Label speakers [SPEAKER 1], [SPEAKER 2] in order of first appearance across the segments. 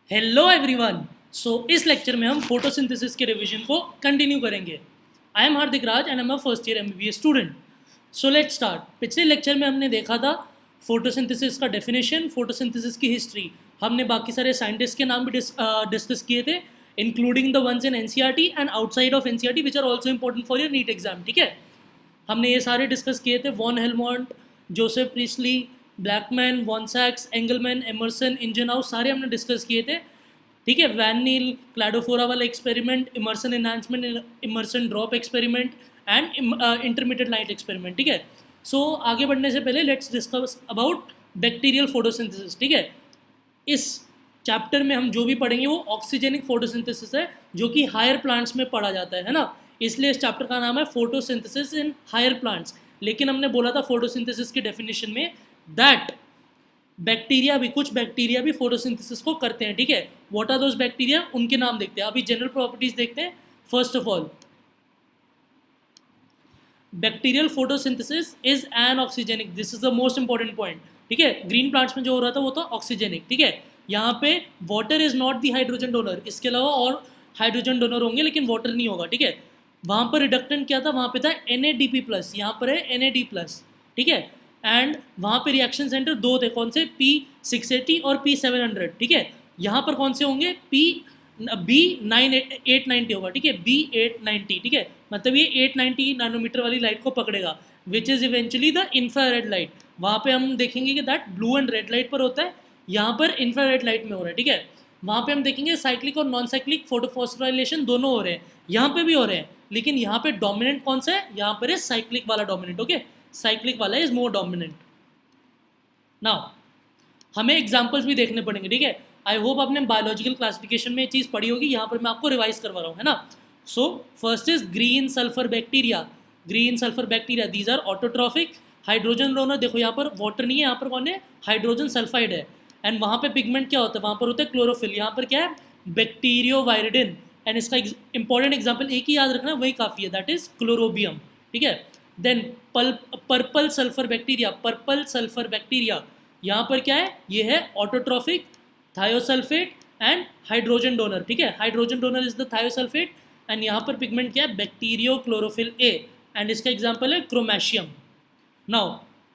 [SPEAKER 1] Hello everyone. सो इस lecture में हम फोटोसिंथेसिस के रिवीजन को कंटिन्यू करेंगे। I am Hardik Raj and I am a first year MBBS student. So let's start. पिछले लेक्चर में हमने देखा था फोटोसिंथेसिस का डेफिनेशन, फोटोसिंथेसिस की हिस्ट्री। हमने बाकी सारे साइंटिस्ट के नाम भी डिस्कस किए थे, including the ones in NCERT and outside of NCERT which are also important for your NEET exam. ठीक है, हमने ये सारे डिस्कस किए थे। Von Helmont, Joseph Priestley, Blackman, von सैक्स, एंगलमैन, एमर्सन, इंजनहाउस, सारे हमने डिस्कस किए थे। ठीक है, वैन नील, क्लैडोफोरा वाला experiment, Emerson enhancement, Emerson drop experiment and intermediate light experiment. ठीक है, सो आगे बढ़ने से पहले let's discuss about bacterial photosynthesis. ठीक है, इस चैप्टर में हम जो भी पढ़ेंगे वो ऑक्सीजेनिक फोटोसिंथेसिस है, जो कि हायर प्लांट्स में पढ़ा जाता है ना। इसलिए इस चैप्टर का नाम है फोटोसिंथेसिस इन हायर प्लांट्स। लेकिन हमने बोला था फोटोसिंथेसिस की डेफिनेशन में दैट कुछ बैक्टीरिया भी फोटोसिंथेसिस को करते हैं। ठीक है, व्हाट आर दोज बैक्टीरिया, उनके नाम देखते हैं। अभी जनरल प्रॉपर्टीज देखते हैं। First of all, bacterial photosynthesis is an oxygenic, this is the most important point. ठीक है, ग्रीन प्लांट्स में जो हो रहा था वो था ऑक्सीजेनिक। ठीक है, यहाँ पे water is not the hydrogen donor, इसके अलावा और हाइड्रोजन डोनर होंगे लेकिन वाटर नहीं होगा। ठीक है, वहाँ पर रिडक्टेंट क्या था, वहाँ पे था NADP+, यहाँ पर है NAD+। ठीक है, एंड वहाँ पे रिएक्शन सेंटर दो थे, कौन से, P680 और P700। ठीक है, यहाँ पर कौन से होंगे, B890 होगा। ठीक है, B890। ठीक है, मतलब ये 890 नैनोमीटर वाली लाइट को पकड़ेगा, which is eventually the infrared light. वहाँ पे हम देखेंगे कि that blue and red light पर होता है, यहाँ पर इंफ्रारेड लाइट में हो रहा है। ठीक है, वहाँ पे हम देखेंगे साइक्लिक और नॉन साइक्लिक फोटोफॉस्फोराइलेशन दोनों हो रहे हैं, यहाँ पे भी हो रहे हैं, लेकिन यहाँ पे डोमिनेंट कौन सा है, यहाँ पर है साइक्लिक वाला डोमिनेंट। ओके, साइक्लिक वाला इज मोर डोमिनेंट। नाउ हमें एग्जाम्पल्स भी देखने पड़ेंगे। ठीक है, आई होप आपने बायोलॉजिकल क्लासिफिकेशन में ये चीज़ पढ़ी होगी, यहाँ पर मैं आपको रिवाइज करवा रहा हूँ, है ना। So first is green sulphur bacteria. Green sulphur bacteria, these are autotrophic, hydrogen donor. देखो यहाँ पर वाटर नहीं है, यहाँ पर कौन है, हाइड्रोजन सल्फाइड है। एंड वहाँ पे पिगमेंट क्या होता है, वहाँ पर होता है क्लोरोफिल, यहाँ पर क्या है, बैक्टीरियोवायरिडिन। एंड इसका इंपॉर्टेंट एग्जाम्पल एक ही याद रखना, वही काफ़ी है, दैट इज क्लोरोबियम। ठीक है, then purple sulphur bacteria. Purple sulphur bacteria यहाँ पर क्या है, ये है autotrophic, thiosulphate and hydrogen donor. ठीक है, hydrogen donor is the thiosulphate. And यहाँ पर पिगमेंट क्या है, बैक्टीरियो क्लोरोफिल ए, एंड इसका एग्जाम्पल है Chromatium. Now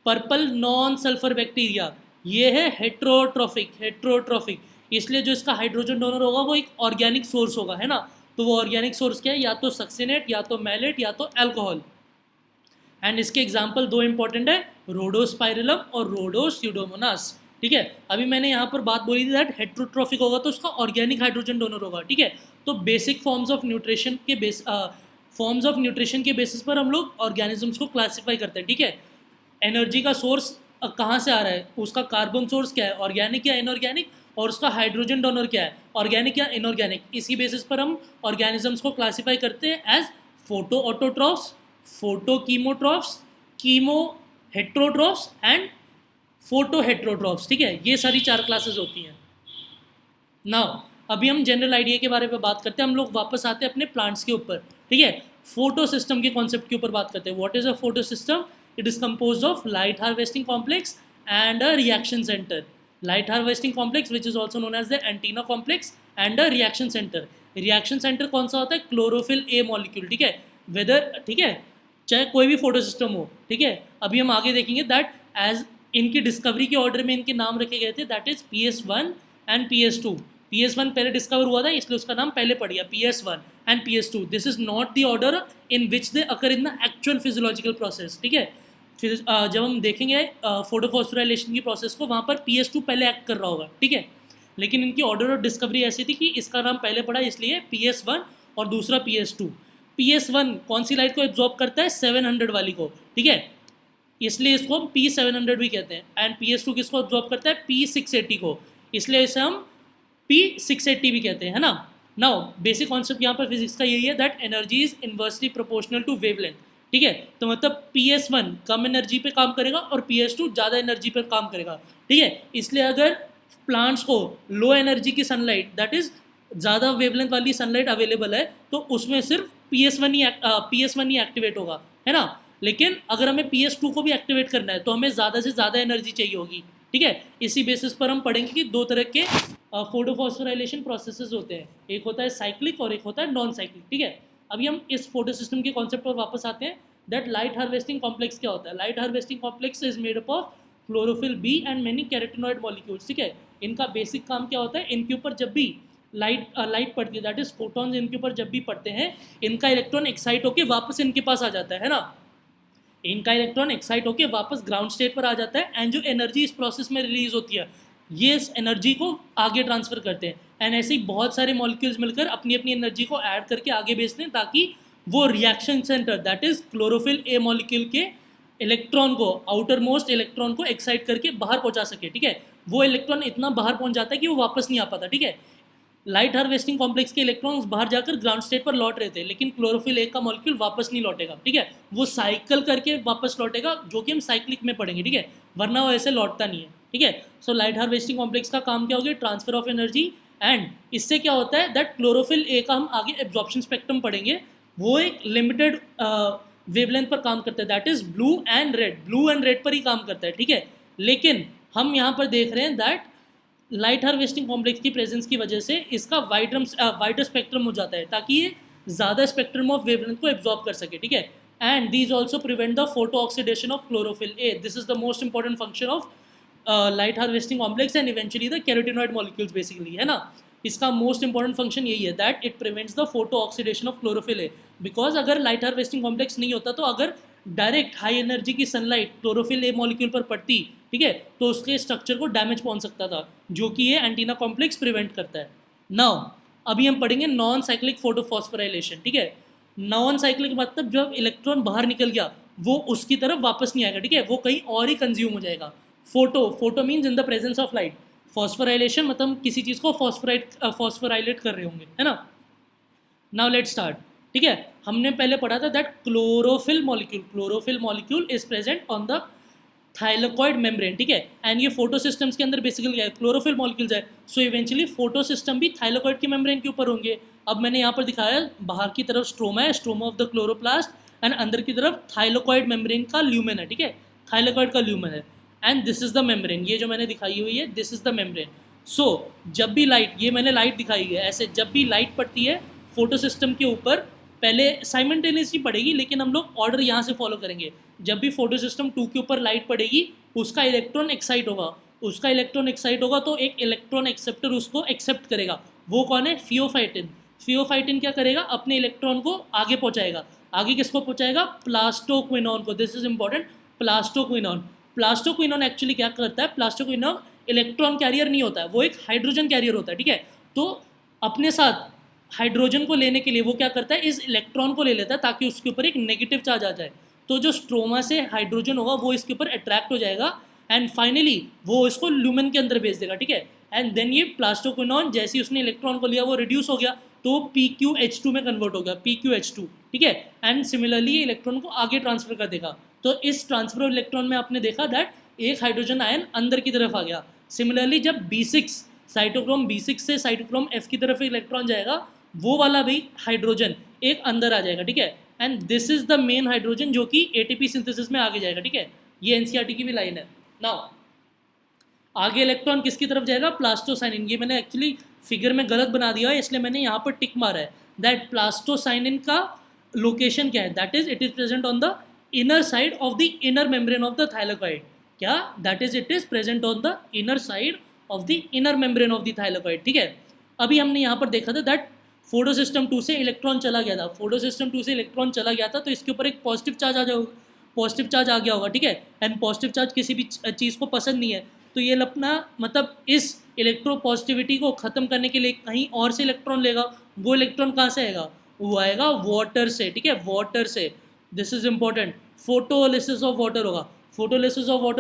[SPEAKER 1] purple non sulphur bacteria, ये है हेट्रोट्रॉफिक। हेट्रोट्रॉफिक इसलिए जो इसका हाइड्रोजन डोनर होगा वो एक ऑर्गेनिक सोर्स होगा, है ना। तो वो ऑर्गेनिक सोर्स क्या है, या तो सक्सिनेट, या तो मैलेट, या तो एल्कोहल। एंड इसके एग्जाम्पल दो इंपॉर्टेंट है, रोडोस्पाइरलम और रोडोस्यूडोमोनास। ठीक है, अभी मैंने यहाँ पर बात बोली थी दैट हेट्रोट्रॉफिक होगा तो उसका ऑर्गेनिक हाइड्रोजन डोनर होगा। ठीक है, तो बेसिक फॉर्म्स ऑफ न्यूट्रिशन के बेसिस पर हम लोग ऑर्गेनिजम्स को क्लासीफाई करते हैं। ठीक है, एनर्जी का सोर्स कहाँ से आ रहा है, उसका कार्बन सोर्स क्या है, ऑर्गेनिक या इनऑर्गेनिक, और उसका हाइड्रोजन डोनर क्या है, ऑर्गेनिक या इनऑर्गेनिक। इसी बेसिस पर हम ऑर्गेनिजम्स को क्लासीफाई करते हैं as photoautotrophs, photochemotrophs, chemoheterotrophs and photoheterotrophs. ठीक है, ये सारी चार क्लासेस होती हैं। नाउ अभी हम जनरल आइडिया के बारे में बात करते हैं, हम लोग वापस आते हैं अपने प्लांट्स के ऊपर। ठीक है, फोटो सिस्टम के कॉन्सेप्ट के ऊपर बात करते हैं। What is a photosystem, it is composed of light harvesting complex and a reaction centre. Light harvesting complex which is also known as the antenna complex and a reaction centre. Reaction centre कौन सा होता है, chlorophyll ए molecule. ठीक है, weather, ठीक है, चाहे कोई भी फोटो सिस्टम हो। ठीक है, अभी हम आगे देखेंगे दैट एज इनकी डिस्कवरी के ऑर्डर में इनके नाम रखे गए थे, that is PS1 and PS2। PS1 पहले डिस्कवर हुआ था इसलिए उसका नाम पहले पड़ गया, PS1 and PS2। This is not the order in which they occur in the actual physiological process. ठीक है, फिर जब हम देखेंगे फोटोफॉस्फोराइलेशन की प्रोसेस को, वहाँ पर PS2 पहले एक्ट कर रहा होगा। ठीक है, लेकिन इनकी ऑर्डर ऑफ डिस्कवरी ऐसी थी कि इसका नाम पहले पड़ा, इसलिए PS1 और दूसरा PS2। PS1 कौन सी लाइट को एब्जॉर्ब करता है, 700 वाली को। ठीक है, इसलिए इसको हम P700 भी कहते हैं। एंड PS2 किसको एब्जॉर्ब करता है, P680 को, इसलिए इसे हम P680 भी कहते हैं, है ना। नाउ बेसिक कॉन्सेप्ट यहाँ पर फिजिक्स का यही है that energy is inversely proportional to wavelength. ठीक है, तो मतलब PS1 कम एनर्जी पे काम करेगा और PS2 ज़्यादा एनर्जी पे काम करेगा। ठीक है, इसलिए अगर प्लांट्स को लो एनर्जी की सनलाइट, दैट इज ज़्यादा वेवलेंथ वाली सनलाइट अवेलेबल है, तो उसमें सिर्फ PS1 ही एक्टिवेट होगा, है ना। लेकिन अगर हमें PS2 को भी एक्टिवेट करना है तो हमें ज़्यादा से ज़्यादा एनर्जी चाहिए होगी। ठीक है। इसी बेसिस पर हम पढ़ेंगे कि दो तरह के फोटोफॉस्फोराइलेशन प्रोसेसेस होते हैं, एक होता है साइक्लिक और एक होता है नॉन साइक्लिक, ठीक है। अभी हम इस फोटो सिस्टम के कॉन्सेप्ट पर वापस आते हैं, दैट लाइट हार्वेस्टिंग कॉम्प्लेक्स क्या होता है। Light harvesting complex is made up of chlorophyll b and many carotenoid molecules, ठीक है। इनका बेसिक काम क्या होता है, इनके ऊपर जब भी लाइट पड़ती है, दैट इज फोटॉन्स इनके ऊपर जब भी पड़ते हैं, इनका इलेक्ट्रॉन एक्साइट होकर वापस इनके पास आ जाता है ना, इनका इलेक्ट्रॉन एक्साइट होकर वापस ग्राउंड स्टेट पर आ जाता है, एंड जो एनर्जी इस प्रोसेस में रिलीज होती है ये इस एनर्जी को आगे ट्रांसफर करते हैं, एंड ऐसे ही बहुत सारे मॉलिक्यूल्स मिलकर अपनी अपनी एनर्जी को ऐड करके आगे भेजते हैं, ताकि वो reaction centre that is chlorophyll A molecule के इलेक्ट्रॉन को, आउटर मोस्ट इलेक्ट्रॉन को एक्साइट करके बाहर पहुंचा सके, ठीक है। वो इलेक्ट्रॉन इतना बाहर पहुंच जाता है कि वो वापस नहीं आ पाता, ठीक है। लाइट हार्वेस्टिंग कॉम्प्लेक्स के इलेक्ट्रॉन्स बाहर जाकर ग्राउंड स्टेट पर लौट रहे थे, लेकिन क्लोरोफिल ए का मॉलिक्यूल वापस नहीं लौटेगा, ठीक है। वो साइकिल करके वापस लौटेगा, जो कि हम साइक्लिक में पढ़ेंगे, ठीक है, वरना वो ऐसे लौटता नहीं है, ठीक है। सो लाइट हार्वेस्टिंग कॉम्प्लेक्स का काम क्या हो गया, ट्रांसफर ऑफ एनर्जी, एंड इससे क्या होता है दैट क्लोरोफिल ए का हम आगे एब्जॉर्प्शन स्पेक्ट्रम पढ़ेंगे, वो एक लिमिटेड वेवलेंथ पर काम करता है, that is blue and red पर ही काम करता है, ठीक है। लेकिन हम यहाँ पर देख रहे हैं दैट लाइट हार्वेस्टिंग कॉम्प्लेक्स की प्रेजेंस की वजह से इसका वाइडर स्पेक्ट्रम हो जाता है, ताकि ये ज़्यादा स्पेक्ट्रम ऑफ वेवलेंथ को एब्जॉर्ब कर सके, ठीक है। And these also prevent the photo oxidation of chlorophyll A, this is the most important function of light harvesting complex and eventually the carotenoid molecules basically, है ना। इसका मोस्ट इंपॉर्टेंट फंक्शन यही है that it prevents the photo oxidation of chlorophyll A, because अगर light harvesting complex नहीं होता तो अगर डायरेक्ट हाई एनर्जी की सनलाइट क्लोरोफिल ए मॉलिक्यूल पर पड़ती, ठीक है, तो उसके स्ट्रक्चर को डैमेज पहुंच सकता था, जो कि ये एंटीना कॉम्प्लेक्स प्रिवेंट करता है। नाउ अभी हम पढ़ेंगे नॉन साइक्लिक फोटोफॉस्फोराइलेशन, ठीक है। नॉन साइक्लिक मतलब जब इलेक्ट्रॉन बाहर निकल गया वो उसकी तरफ वापस नहीं आएगा, ठीक है, वो कहीं और ही कंज्यूम हो जाएगा। Photo means in the presence of light, phosphorylation मतलब हम किसी चीज़ को फॉस्फोराइलेट कर रहे होंगे, है ना। नाउ लेट स्टार्ट, ठीक है। हमने पहले पढ़ा था that chlorophyll molecule is present on the thylakoid membrane, ठीक है। एंड ये फोटो सिस्टम्स के अंदर बेसिकली क्या है, क्लोरोफिल मॉलिक्यूल्स है, सो इवेंचुअली फोटो सिस्टम भी थाइलेकॉइड के मेम्ब्रेन के ऊपर होंगे। अब मैंने यहाँ पर दिखाया बाहर की तरफ स्ट्रोमा है, stroma of the chloroplast, and अंदर की तरफ थाइलेकॉइड मेम्ब्रेन का ल्यूमेन है, ठीक है, थाइलेकॉइड का ल्यूमेन है, and this is the membrane, ये जो मैंने दिखाई हुई है दिस इज द मेम्ब्रेन। सो जब भी लाइट, ये मैंने लाइट दिखाई है ऐसे, जब भी लाइट पड़ती है फोटो सिस्टम के ऊपर, पहले साइमल्टेनियसली पड़ेगी, लेकिन हम लोग ऑर्डर यहाँ से फॉलो करेंगे। जब भी फोटो सिस्टम 2 के ऊपर लाइट पड़ेगी उसका इलेक्ट्रॉन एक्साइट होगा, तो एक इलेक्ट्रॉन एक्सेप्टर उसको एक्सेप्ट करेगा, वो कौन है, फियोफाइटिन क्या करेगा, अपने इलेक्ट्रॉन को आगे पहुँचाएगा। आगे किसको पहुँचाएगा, प्लास्टोक्विनॉन को, दिस इज इंपॉर्टेंट, प्लास्टोक्विनॉन एक्चुअली क्या करता है, प्लास्टोक्विनॉन इलेक्ट्रॉन कैरियर नहीं होता है, वो एक हाइड्रोजन कैरियर होता है, ठीक है। तो अपने साथ हाइड्रोजन को लेने के लिए वो क्या करता है, इस इलेक्ट्रॉन को ले लेता है ताकि उसके ऊपर एक नेगेटिव चार्ज आ जाए, तो जो स्ट्रोमा से हाइड्रोजन होगा वो इसके ऊपर अट्रैक्ट हो जाएगा, एंड फाइनली वो इसको ल्यूमेन के अंदर भेज देगा, ठीक है। एंड देन ये प्लास्टोक्विनॉन जैसे ही उसने इलेक्ट्रॉन को लिया वो रिड्यूस हो गया, तो PQH2 में कन्वर्ट हो गया, PQH2, ठीक है। एंड सिमिलरली ये इलेक्ट्रॉन को आगे ट्रांसफर कर देगा, तो इस ट्रांसफर ऑफ इलेक्ट्रॉन में आपने देखा दैट एक हाइड्रोजन आयन अंदर की तरफ आ गया। सिमिलरली जब B6 साइटोक्रोम B6 से साइटोक्रोम F की तरफ इलेक्ट्रॉन जाएगा, वो वाला भी हाइड्रोजन एक अंदर आ जाएगा, ठीक है। And this is the main hydrogen जो कि ATP सिंथेसिस में आगे जाएगा, ठीक है। ये NCERT की भी लाइन है। नाउ आगे इलेक्ट्रॉन किसकी तरफ जाएगा, प्लास्टोसाइनिन, ये मैंने एक्चुअली फिगर में गलत बना दिया है इसलिए मैंने यहाँ पर टिक मारा है, दैट प्लास्टोसाइनिन का लोकेशन क्या है, that is it is present on the inner side of the inner membrane of the thylakoid, क्या, that is it is present on the inner side of the inner membrane of the thylakoid, ठीक है। अभी हमने यहाँ पर देखा था that photo system 2 से इलेक्ट्रॉन चला गया था, तो इसके ऊपर एक पॉजिटिव चार्ज आ गया होगा, ठीक है। एंड पॉजिटिव चार्ज किसी भी चीज़ को पसंद नहीं है, तो ये अपना मतलब इस इलेक्ट्रो पॉजिटिविटी को ख़त्म करने के लिए कहीं और से इलेक्ट्रॉन लेगा। वो इलेक्ट्रॉन कहाँ से आएगा, वो आएगा वाटर से, ठीक है, वाटर से। This is important, photolysis of water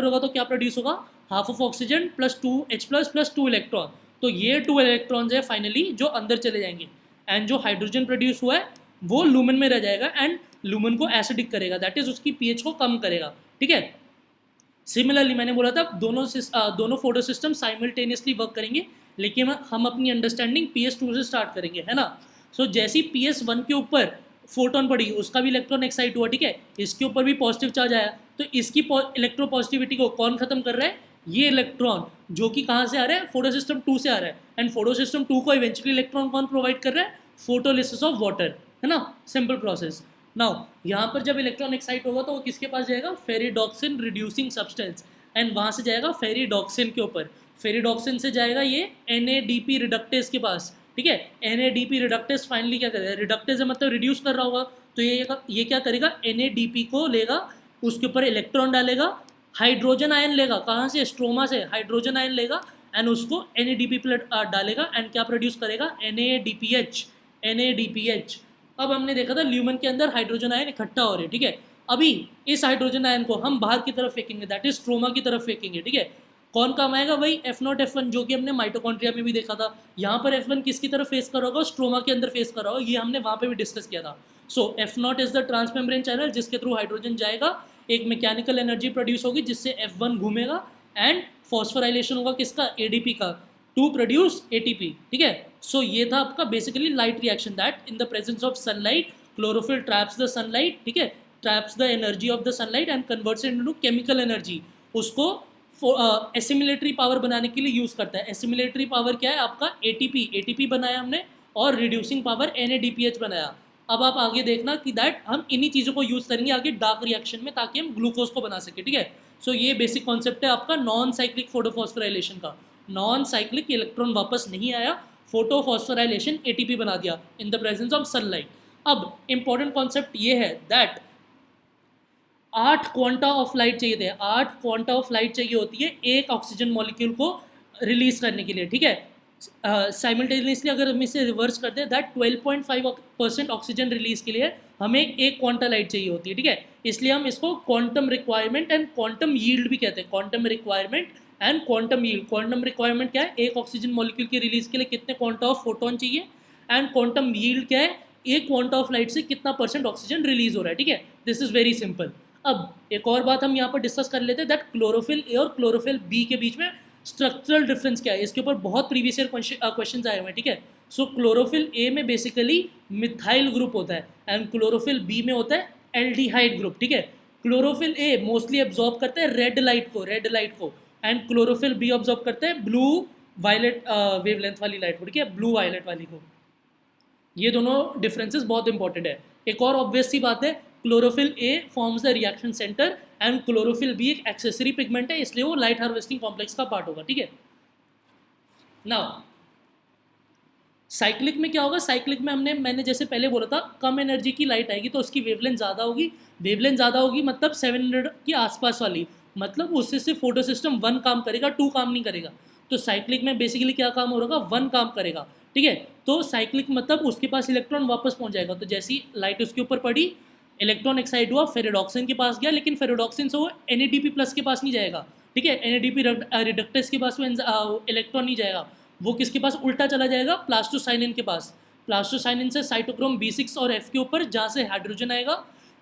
[SPEAKER 1] होगा, तो क्या प्रोड्यूस होगा, half of oxygen plus 2H plus 2 electron, तो ये 2 इलेक्ट्रॉन्स है फाइनली जो अंदर चले जाएंगे, एंड जो हाइड्रोजन प्रोड्यूस हुआ है वो लूमेन में रह जाएगा, एंड लूमेन को एसिडिक करेगा, दैट इज उसकी pH को कम करेगा, ठीक है। सिमिलरली मैंने बोला था दोनों फोटो सिस्टम साइमल्टेनियसली वर्क करेंगे, लेकिन हम अपनी अंडरस्टैंडिंग PS2 से स्टार्ट करेंगे, है ना। सो जैसे ही PS1 के ऊपर फोटोन पड़ी उसका भी इलेक्ट्रॉन एक्साइट हुआ, ठीक है, इसके ऊपर भी पॉजिटिव चार्ज आया, तो इसकी इलेक्ट्रो पॉजिटिविटी को कौन खत्म कर रहा है, ये इलेक्ट्रॉन जो कि कहाँ से आ रहा है, फोटो सिस्टम 2 से आ रहा है, एंड फोटो सिस्टम 2 को इवेंचुअली इलेक्ट्रॉन कौन प्रोवाइड कर रहा है, फोटोलिसिस ऑफ वाटर, है ना, सिंपल प्रोसेस। नाउ यहाँ पर जब इलेक्ट्रॉन एक्साइट होगा तो वो किसके पास जाएगा, फेरिडॉक्सिन रिड्यूसिंग सब्सटेंस, एंड वहाँ से जाएगा फेरिडॉक्सिन के ऊपर, फेरिडॉक्सिन से जाएगा ये NADP रिडक्टेज के पास, ठीक है। NADP रिडक्टेज फाइनली क्या करेगा, रिडक्टेज मतलब रिड्यूस कर रहा होगा, तो ये क्या करेगा, NADP को लेगा, उसके ऊपर इलेक्ट्रॉन डालेगा, हाइड्रोजन आयन लेगा, कहाँ से, स्ट्रोमा से हाइड्रोजन आयन लेगा, एंड उसको NADP प्लेट डालेगा, एंड क्या प्रोड्यूस करेगा, NADPH। अब हमने देखा था ल्यूमन के अंदर हाइड्रोजन आयन इकट्ठा हो रहे हैं, ठीक है। अभी इस हाइड्रोजन आयन को हम बाहर की तरफ फेंकेंगे, दैट इज स्ट्रोमा की तरफ फेंकेंगे, ठीक है। कौन काम आएगा, वही F0 F1 जो कि हमने माइटोकॉन्ड्रिया में भी देखा था। यहाँ पर F1 किसकी तरफ फेस कर रहा होगा, स्ट्रोमा के अंदर फेस कर रहा होगा, ये हमने वहाँ पे भी डिस्कस किया था। सो F0 is the transmembrane channel जिसके थ्रू हाइड्रोजन जाएगा, एक मैकेनिकल एनर्जी प्रोड्यूस होगी जिससे F1 घूमेगा, एंड फॉस्फोराइलेशन होगा किसका, ADP का, टू प्रोड्यूस ATP, ठीक है। सो ये था आपका basically light reaction, that in the presence of sunlight chlorophyll traps the sunlight, ठीक है, traps the energy of the sunlight and converts it into chemical energy, उसको एसिमिलेटरी पावर बनाने के लिए यूज़ करता है। एसिमिलेटरी पावर क्या है आपका, ATP बनाया हमने, और रिड्यूसिंग पावर NADPH बनाया। अब आप आगे देखना कि दैट हम इन्हीं चीज़ों को यूज़ करेंगे आगे डार्क रिएक्शन में, ताकि हम ग्लूकोज को बना सके, ठीक है। सो ये बेसिक कॉन्सेप्ट है आपका नॉन साइक्लिक फोटोफॉस्फोराइलेशन का। नॉन साइक्लिक, इलेक्ट्रॉन वापस नहीं आया, फोटोफॉस्फोराइलेशन ATP बना दिया इन द प्रेजेंस ऑफ सनलाइट। अब इंपॉर्टेंट कॉन्सेप्ट ये है दैट 8 क्वांटा ऑफ लाइट चाहिए थे, 8 क्वांटा ऑफ लाइट चाहिए होती है एक ऑक्सीजन मॉलिक्यूल को रिलीज करने के लिए, ठीक है। साइमल्टेनियसली अगर हम इसे रिवर्स करते हैं, दैट 12.5% ऑक्सीजन रिलीज के लिए हमें एक क्वांटा लाइट चाहिए होती है, ठीक है। इसलिए हम इसको quantum requirement and quantum yield भी कहते हैं, quantum requirement and quantum yield. Quantum requirement क्या है, एक ऑक्सीजन मॉलिक्यूल की रिलीज के लिए कितने क्वांटा ऑफ फोटोन चाहिए, एंड क्वांटम यील्ड क्या है, एक क्वांटा ऑफ लाइट से कितना % ऑक्सीजन रिलीज हो रहा है, ठीक है। This is very simple. अब एक और बात हम यहाँ पर डिस्कस कर लेते हैं, दैट क्लोरोफिल ए और क्लोरोफिल बी के बीच में स्ट्रक्चरल डिफरेंस क्या है। इसके ऊपर बहुत प्रीवियस ईयर क्वेश्चंस आए हुए हैं, ठीक है। सो क्लोरोफिल ए में बेसिकली मिथाइल ग्रुप होता है, एंड क्लोरोफिल बी में होता है एल्डिहाइड ग्रुप, ठीक है। क्लोरोफिल ए मोस्टली एब्जॉर्ब करता है रेड लाइट को, एंड क्लोरोफिल बी ऑब्जॉर्ब करता है ब्लू वायलेट वेवलेंथ वाली लाइट को, ठीक है, ब्लू वायलेट वाली को। ये दोनों डिफरेंसेस बहुत इंपॉर्टेंट है। एक और ऑब्वियस सी बात है, chlorophyll a forms the reaction centre, and chlorophyll b एक एक्सेसरी पिगमेंट है, इसलिए वो लाइट हार्वेस्टिंग कॉम्प्लेक्स का पार्ट होगा, ठीक है। नाउ साइक्लिक में क्या होगा, साइक्लिक में मैंने जैसे पहले बोला था, कम एनर्जी की लाइट आएगी तो उसकी वेवलेंथ ज़्यादा होगी, मतलब 700 के आसपास वाली, मतलब उससे सिर्फ फोटो सिस्टम 1 काम करेगा, 2 काम नहीं करेगा। तो साइक्लिक में बेसिकली क्या काम हो रहा होगा, 1 काम करेगा, ठीक है। तो साइक्लिक मतलब उसके पास इलेक्ट्रॉन वापस पहुंच जाएगा, तो जैसी लाइट उसके ऊपर पड़ी, इलेक्ट्रॉन एक्साइट हुआ, फेरिडॉक्सिन के पास गया, लेकिन फेरिडॉक्सिन से वो NADP+ के पास नहीं जाएगा, ठीक है। NADP रिडक्टेज के पास वो इलेक्ट्रॉन नहीं जाएगा, वो किसके पास उल्टा चला जाएगा, प्लास्टोसाइनिन के पास। प्लास्टोसाइनिन से साइटोक्रोम B6 और F के ऊपर, जहाँ से हाइड्रोजन आएगा।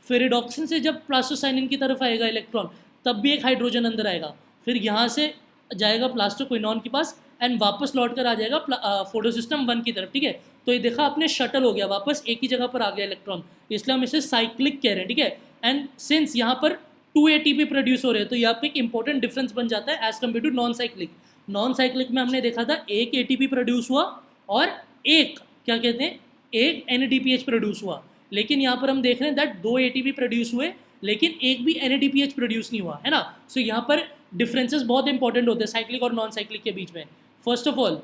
[SPEAKER 1] फेरिडॉक्सिन से जब प्लास्टोसाइनिन की तरफ आएगा इलेक्ट्रॉन, तब भी एक हाइड्रोजन अंदर आएगा, फिर यहाँ से जाएगा प्लास्टोक्विनॉन के पास, एंड वापस लौट कर आ जाएगा फोटो सिस्टम 1 की तरफ, ठीक है। तो ये देखा आपने, शटल हो गया, वापस एक ही जगह पर आ गया इलेक्ट्रॉन, इसलिए हम इसे साइक्लिक कह रहे हैं, ठीक है। एंड सिंस यहाँ पर 2 ATP प्रोड्यूस हो रहे हैं, तो यहाँ पे एक इंपॉर्टेंट डिफरेंस बन जाता है as compare to non cyclic. Non cyclic में हमने देखा था एक ATP प्रोड्यूस हुआ और एक क्या कहते हैं, एक NADPH प्रोड्यूस हुआ, लेकिन यहाँ पर हम देख रहे हैं दैट 2 ATP प्रोड्यूस हुए, लेकिन एक भी NADPH प्रोड्यूस नहीं हुआ, है ना। सो यहाँ पर डिफरेंसेस बहुत इंपॉर्टेंट होते हैं साइक्लिक और नॉन साइक्लिक के बीच में। फर्स्ट ऑफ ऑल,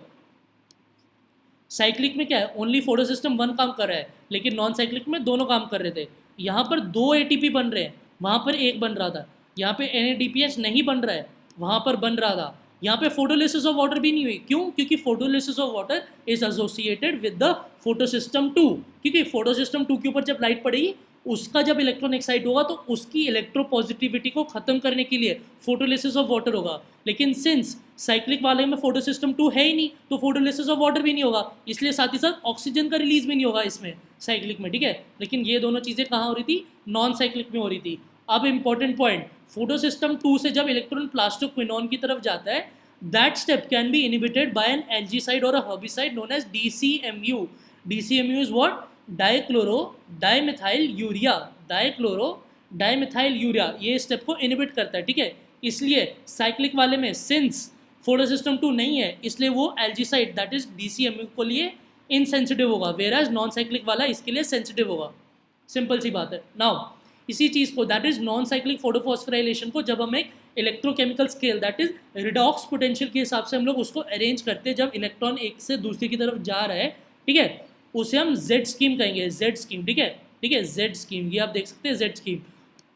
[SPEAKER 1] साइक्लिक में क्या है, ओनली फोटो सिस्टम 1 काम कर रहा है, लेकिन नॉन साइक्लिक में दोनों काम कर रहे थे। यहाँ पर 2 ATP बन रहे हैं, वहाँ पर एक बन रहा था। यहाँ पे NADPH नहीं बन रहा है, वहाँ पर बन रहा था। यहाँ पे फोटोलिसिस ऑफ वाटर भी नहीं हुई, क्यों, क्योंकि photolysis of water is associated with the photo system 2, क्योंकि फोटो सिस्टम 2 के ऊपर जब लाइट पड़ेगी, उसका जब इलेक्ट्रॉन एक्साइट होगा तो उसकी इलेक्ट्रोपॉजिटिविटी को खत्म करने के लिए फोटोलिसिस ऑफ वाटर होगा। लेकिन सिंस साइक्लिक वाले में फोटो सिस्टम 2 है ही नहीं, तो फोटोलिसिस ऑफ वाटर भी नहीं होगा, इसलिए साथ ही साथ ऑक्सीजन का रिलीज भी नहीं होगा इसमें साइक्लिक में, ठीक है। लेकिन ये दोनों चीज़ें कहाँ हो रही थी, नॉन साइक्लिक में हो रही थी। अब इंपॉर्टेंट पॉइंट, फोटो सिस्टम 2 से जब इलेक्ट्रॉन प्लास्टोक्विनॉन की तरफ जाता है, that step can be inhibited by an algicide or a herbicide known as DCMU. DCMU is what? Dichloro dimethyl urea. Dichloro dimethyl urea, ये स्टेप को इनिबिट करता है, ठीक है। इसलिए साइक्लिक वाले में सिंस फोटोसिस्टम 2 नहीं है, इसलिए वो एल्जीसाइड दैट इज DCMU को लिए इनसेंसिटिव होगा, वेराज नॉन साइक्लिक वाला इसके लिए सेंसिटिव होगा। सिंपल सी बात है। नाउ इसी चीज़ को that is non cyclic photophosphorylation को जब हम एक electrochemical scale that is redox potential के हिसाब से हम लोग उसको अरेंज करते हैं, जब इलेक्ट्रॉन एक से दूसरी की तरफ जा रहा है, ठीक है, उसे हम जेड स्कीम कहेंगे, जेड स्कीम, ठीक है, ठीक है, जेड स्कीम, ये आप देख सकते हैं जेड स्कीम।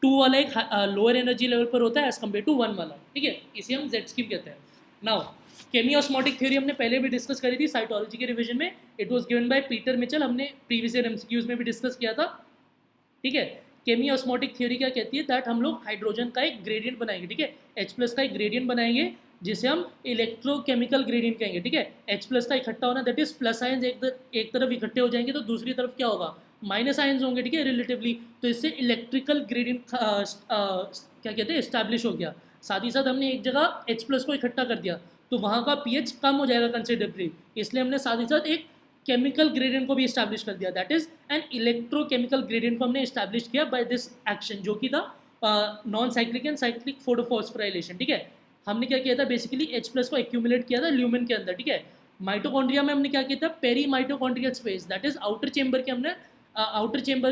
[SPEAKER 1] 2 वाला एक लोअर एनर्जी लेवल पर होता है एज कम्पेयर टू 1 वाला, ठीक है, इसे हम जेड स्कीम कहते हैं। नाउ केमियोस्मोटिक थ्योरी हमने पहले भी डिस्कस करी थी साइटोलॉजी के रिवीजन में, it was given by Peter Mitchell, हमने प्रीवियस ईयर एमसीक्यूज में भी डिस्कस किया था, ठीक है। केमियोस्मोटिक थ्योरी क्या कहती है, दैट हम लोग हाइड्रोजन का एक ग्रेडियंट बनाएंगे, ठीक है, H+ का एक ग्रेडियंट बनाएंगे जिसे हम इलेक्ट्रोकेमिकल ग्रेडियंट कहेंगे, ठीक है। H+ का इकट्ठा होना दैट इज प्लस आयंस एक तरफ इकट्ठे हो जाएंगे तो दूसरी तरफ क्या होगा, माइनस आयंस होंगे, ठीक है, रिलेटिवली, तो इससे इलेक्ट्रिकल ग्रेडियंट क्या कहते हैं इस्टेब्लिश हो गया। साथ ही साथ हमने एक जगह H+ को इकट्ठा कर दिया तो वहाँ का pH कम हो जाएगा कंसिडरेबली, इसलिए हमने साथ ही साथ एक केमिकल ग्रेडियंट को भी इस्टेब्लिश कर दिया, that is an electrochemical gradient को हमने इस्टेब्लिश किया बाय दिस एक्शन, जो कि था non cyclic and cyclic photophosphorylation, ठीक है। हमने क्या किया था, बेसिकली H+ को एक्यूमुलेट किया था ल्यूमेन के अंदर, ठीक है। माइटोकॉन्ड्रिया में हमने क्या किया था, peri mitochondrial space that is outer chamber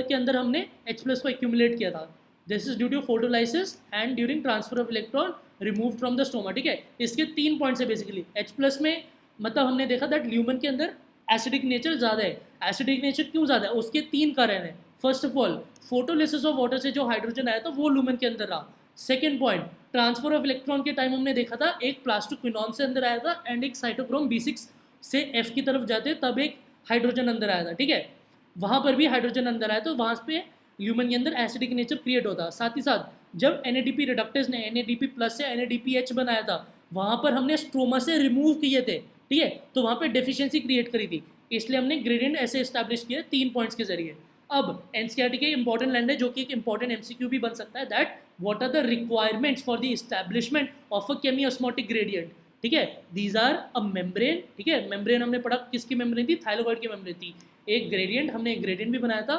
[SPEAKER 1] के अंदर हमने H+ को एक्यूमुलेट किया था। This is due to photolysis and during transfer of electron remove from the stoma, ठीक है। इसके 3 पॉइंट्स है बेसिकली। H+ में मतलब हमने देखा दैट ल्यूमेन के अंदर एसिडिक नेचर ज़्यादा है। एसिडिक नेचर क्यों ज़्यादा है, उसके 3 कारण हैं। First of all photolysis of water से जो हाइड्रोजन आया था वो ल्यूमेन के अंदर रहा। Second point, transfer of electron के टाइम हमने देखा था एक प्लास्टिक क्विनॉन से अंदर आया था एंड एक साइटोक्रोम B6 से F की तरफ जाते तब एक हाइड्रोजन अंदर आया था, ठीक है। वहाँ पर भी हाइड्रोजन अंदर आया तो वहाँ पे ल्यूमेन के अंदर एसिडिक नेचर क्रिएट होता। साथ ही साथ जब NADP रिडक्टर्स ने NADP+ से NADPH बनाया था वहाँ पर हमने स्ट्रोमा से रिमूव किए थे, ठीक है, तो वहाँ पे डेफिशिएंसी क्रिएट करी थी, इसलिए हमने ग्रेडियंट ऐसे एस्टैब्लिश किया 3 पॉइंट्स के जरिए। अब एनसीईआरटी के इंपॉर्टेंट लैंड है जो कि एक इंपॉर्टेंट MCQ भी बन सकता है, that what are the requirements for the establishment of a chemiosmotic gradient, ठीक है। दीज आर अ मेम्ब्रेन, ठीक है, मेम्ब्रेन हमने पढ़ा किसकी मेम्ब्रेन थी, थाइरोइड की मेम्ब्रेन थी। एक ग्रेडियंट, हमने एक ग्रेडियंट भी बनाया था,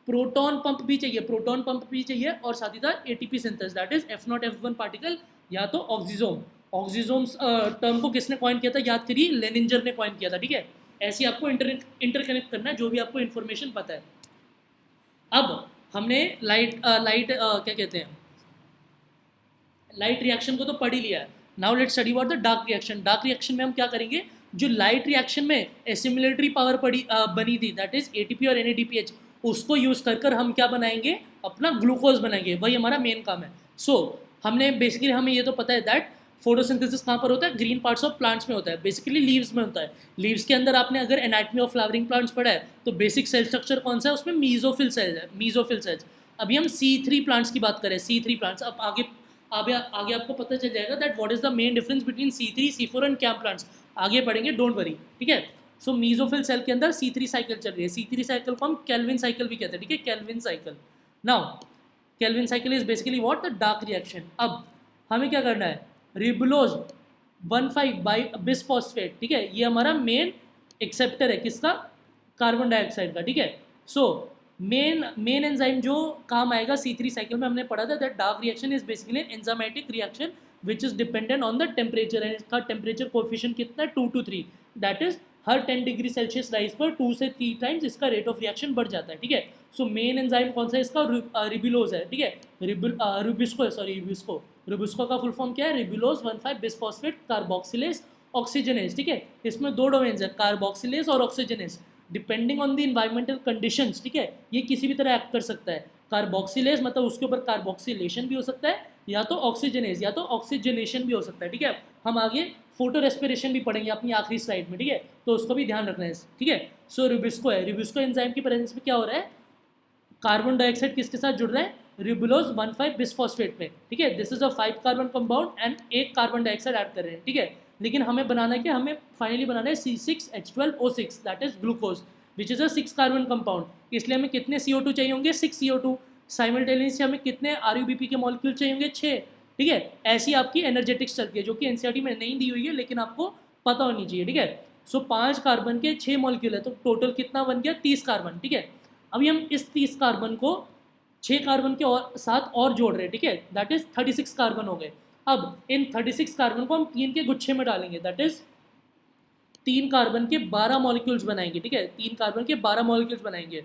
[SPEAKER 1] प्रोटॉन पंप भी चाहिए, प्रोटॉन पंप भी चाहिए, और साथ ही साथ ATP synthesis that is F0 F1 particle या तो ऑक्सीजोम। ऑक्सीजोम्स टर्म को किसने कॉइन किया था, याद करिए, लेनिंजर ने कॉइन किया था, ठीक है। ऐसे आपको इंटरकनेक्ट करना है जो भी आपको इन्फॉर्मेशन पता है। अब हमने लाइट क्या कहते हैं, लाइट रिएक्शन को तो पढ़ ही लिया है। Now let's study about the dark reaction. Dark reaction में हम क्या करेंगे, जो लाइट रिएक्शन में एसिमुलेटरी पावर बनी थी दैट इज ATP और NADPH, उसको यूज़ कर हम क्या बनाएंगे, अपना ग्लूकोज बनाएंगे, वही हमारा मेन काम है। हमने बेसिकली हमें ये तो पता है दैट फोटोसिंथेसिस कहाँ पर होता है, ग्रीन पार्ट्स ऑफ प्लांट्स में होता है, बेसिकली लीव्स में होता है। लीव्स के अंदर आपने अगर एनाटॉमी ऑफ फ्लावरिंग प्लांट्स पढ़ा है तो बेसिक सेल स्ट्रक्चर कौन सा है, उसमें मीजोफिल सेल्स है, मीजोफिल सेल्स। अभी हम C3 प्लांट्स की बात करें, C3 प्लांट्स, अब आगे आपको पता चल जाएगा that what is the main difference between C3 C4 and CAM plants, आगे पढ़ेंगे, डोंट वरी, ठीक है। सो मीजोफिल सेल के अंदर C3 साइकिल चल रही है, C3 साइकिल को हम केल्विन साइकिल भी कहते हैं, ठीक है, Calvin cycle. Now Calvin cycle is basically what, the dark reaction. अब हमें क्या करना है, रिबुलोज 1,5 बिसफॉस्फेट, ठीक है, ये हमारा मेन एक्सेप्टर है किसका, कार्बन डाइऑक्साइड का, ठीक है। मेन एंजाइम जो काम आएगा C3 साइकिल में हमने पढ़ा था that dark reaction is basically an enzymatic reaction which is dependent on the temperature, and इसका टेम्परेचर कोएफिशिएंट कितना है 2 to 3, दैट इज हर 10 डिग्री सेल्सियस राइज पर 2 से 3 टाइम्स इसका रेट ऑफ रिएक्शन बढ़ जाता है, ठीक है। मेन एंजाइम कौन सा है इसका, रिबुलोज है, ठीक है, रुबिस्को का फुल फॉर्म क्या है, रिबुलोज 1,5 बिसफॉस्फेट कार्बोक्सिलेज ऑक्सीजनेज, ठीक है। इसमें 2 डोमेन्स है, कार्बोक्सिलेज और oxygenase, depending on the environmental conditions, ठीक है, ये किसी भी तरह एक्ट कर सकता है। कार्बोक्सिलेज मतलब उसके ऊपर कार्बोक्सिलेशन भी हो सकता है, या तो ऑक्सीजनेज या तो ऑक्सीजनेशन भी हो सकता है, ठीक है। हम आगे फोटो रेस्पिरेशन भी पढ़ेंगे अपनी आखिरी स्लाइड में, ठीक है, तो उसको भी ध्यान रखना है, ठीक है। रुबिस्को है, रुबिस्को एंजाइम की प्रेजेंस में क्या हो रहा है, कार्बन डाइऑक्साइड किसके साथ जुड़ रहा है, रिबुलोज 1,5 बिसफॉस्फेट में, ठीक है। This is a 5 carbon compound and एक कार्बन डाइऑक्साइड ऐड कर रहे हैं, ठीक है। लेकिन हमें बनाना है क्या, हमें फाइनली बनाना है C6H12O6 that is glucose which is a 6 carbon compound. इसलिए हमें कितने CO2 चाहिए होंगे, 6 CO2। साइमल्टेनियसली हमें कितने RUBP के मॉलिक्यूल चाहिए होंगे, 6, ठीक है। ऐसी आपकी एनर्जेटिक्स चलती है जो कि NCERT में नहीं दी हुई है लेकिन आपको पता होनी चाहिए, ठीक है। 5 कार्बन के 6 मॉलिक्यूल है तो टोटल कितना बन गया, 30 कार्बन, ठीक है। अभी हम इस 30 कार्बन को 6 कार्बन के साथ और जोड़ रहे हैं, ठीक है, दैट इज 36 कार्बन हो गए। अब इन 36 कार्बन को हम 3 के गुच्छे में डालेंगे, दैट इज 3 कार्बन के 12 मॉलिक्यूल्स बनाएंगे, ठीक है, 3 कार्बन के 12 मॉलिक्यूल्स बनाएंगे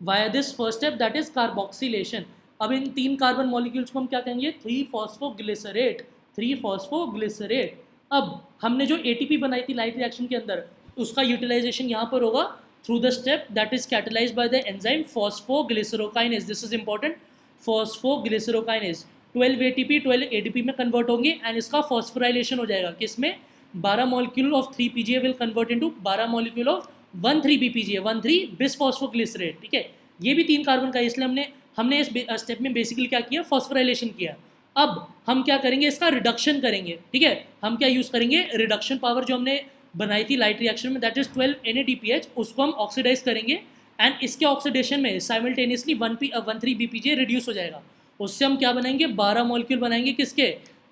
[SPEAKER 1] via this first step that is carboxylation. अब इन 3 कार्बन मॉलिक्यूल्स को हम क्या कहेंगे, 3-फॉस्फोग्लिसरेट, 3-फॉस्फोग्लिसरेट। अब हमने जो एटीपी बनाई थी लाइट रिएक्शन के अंदर, उसका यूटिलाइजेशन यहाँ पर होगा through the step that is catalysed by the enzyme phosphoglycerokinase. This is important, phosphoglycerokinase 12 ATP 12 ADP में कन्वर्ट होंगे एंड इसका फॉस्फोराइलेशन हो जाएगा किसमें, 12 molecule of 3 PGA will convert into 12 molecule of 13 BPGA, 13 bisphosphoglycerate, ठीक है। ये भी 3 कार्बन का, इसलिए हमने इस स्टेप में बेसिकली क्या किया, फॉस्फोराइलेशन किया। अब हम क्या करेंगे, इसका रिडक्शन करेंगे, ठीक है। हम क्या यूज़ करेंगे, रिडक्शन पावर जो हमने बनाई थी लाइट रिएक्शन में दैट इज 12 NADPH, उसको हम ऑक्सीडाइज करेंगे एंड इसके ऑक्सीडेशन में साइमल्टेनियसली 13 बीपीजे रिड्यूस हो जाएगा। उससे हम क्या बनाएंगे, 12 मॉलिक्यूल बनाएंगे किसके,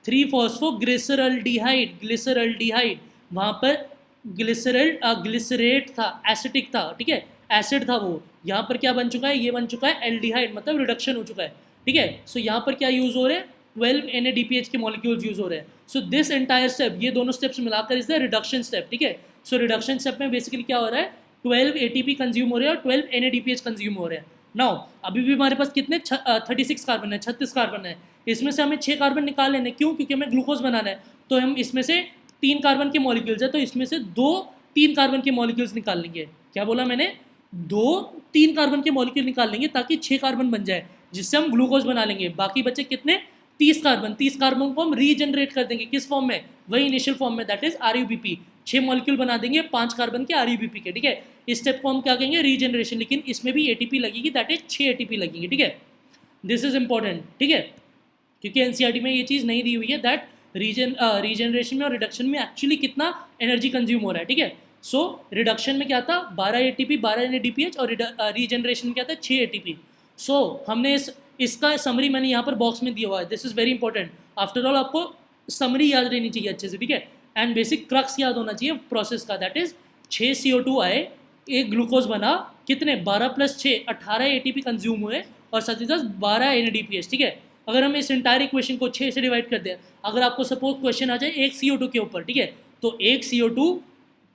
[SPEAKER 1] 3-फॉस्फोग्लिसरल्डिहाइड, ग्लिसरल्डिहाइड। वहाँ पर ग्लिसरेट था, एसिटिक था, ठीक है, एसिड था वो। यहाँ पर क्या बन चुका है, ये बन चुका है एल्डिहाइड, मतलब रिडक्शन हो चुका है, ठीक है। सो यहाँ पर क्या यूज़ हो रहे हैं, 12 NADPH के मॉलिक्यूल्स यूज़ हो रहे हैं। सो दिस एंटायर स्टेप, ये दोनों स्टेप्स मिलाकर इज द रिडक्शन स्टेप, ठीक है। सो रिडक्शन स्टेप में बेसिकली क्या हो रहा है, 12 ATP कंज्यूम हो रहे हैं और 12 NADPH कंज्यूम हो रहे हैं। नाउ अभी भी हमारे पास कितने 36 कार्बन है, 36 कार्बन है। इसमें से हमें 6 कार्बन निकाल लेने, क्यों, क्योंकि हमें ग्लूकोज बनाना है। तो हम इसमें से 3 कार्बन के मॉलिक्यूल्स है, तो इसमें से 3 कार्बन के मॉलिक्यूल्स निकाल लेंगे। क्या बोला मैंने, 3 कार्बन के मॉलिक्यूल निकाल लेंगे ताकि 6 कार्बन बन जाए, जिससे हम ग्लूकोज बना लेंगे। बाकी बचे कितने, 30 कार्बन। 30 कार्बन को हम रीजनरेट कर देंगे, किस फॉर्म में, वही इनिशियल फॉर्म में, दैट इज RUBP। 6 मॉलिक्यूल बना देंगे 5 कार्बन के RUBP के, ठीक है। इस स्टेप को हम क्या कहेंगे, रीजनरेशन। लेकिन इसमें भी ATP लगेगी, दैट इज 6 ATP लगेगी, ठीक है। दिस इज इंपॉर्टेंट, ठीक है, क्योंकि NCERT में ये चीज़ नहीं दी हुई है दैट रीजनरेशन में और रिडक्शन में एक्चुअली कितना एनर्जी कंज्यूम हो रहा है, ठीक है। सो रिडक्शन में क्या था, 12 ATP 12 NADPH, और रीजनरेशन में क्या था, 6 ATP। सो हमने इसका समरी मैंने यहाँ पर बॉक्स में दिया हुआ है, this is very important. After all आपको समरी याद रहनी चाहिए अच्छे से, ठीक है, एंड बेसिक क्रक्स याद होना चाहिए प्रोसेस का, दैट इज 6 CO2 आए, एक ग्लूकोज बना, कितने 12 + 6 18 ATP कंज्यूम हुए, और साथ ही साथ 12 NADPH, ठीक है। अगर हम इस इंटायर इक्वेशन को 6 से डिवाइड कर दें, अगर आपको सपोज क्वेश्चन आ जाए एक CO2 के ऊपर, ठीक है, तो एक CO2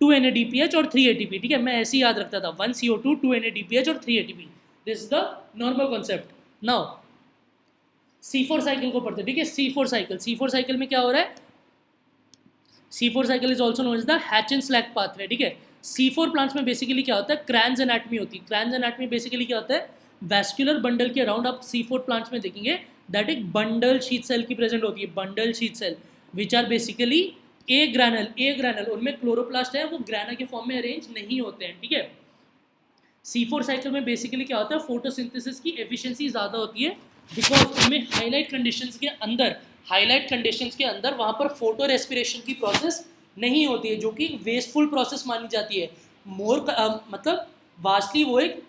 [SPEAKER 1] 2 NADPH और 3 ATP, ठीक है, मैं ऐसे ही याद रखता था, 1 CO2 2 NADPH और 3 ATP, this is the normal concept. Now C4 cycle को पढ़ते, ठीक है। C4 साइकिल में क्या हो रहा है, C4 cycle is also known as the Hatch and Slack pathway, ठीक है। C4 प्लांट्स में बेसिकली क्या होता है, क्रैन्स एनाटमी होती है। क्रैन्स एनाटमी बेसिकली क्या होता है, वैस्कुलर बंडल के अराउंड आप C4 प्लांट्स में देखेंगे दैट एक बंडल शीथ सेल की प्रेजेंट होती है, bundle sheath cell which are basically a granal, उनमें क्लोरोप्लास्ट है, वो ग्रैना के फॉर्म में अरेंज नहीं होते हैं, ठीक है। C4 साइकिल में बेसिकली क्या होता है, फोटोसिंथेसिस की एफिशिएंसी ज़्यादा होती है, बिकॉज उनमें हाईलाइट कंडीशंस के अंदर वहाँ पर फोटो रेस्पिरेशन की प्रोसेस नहीं होती है, जो कि वेस्टफुल प्रोसेस मानी जाती है। मतलब वास्टली वो एक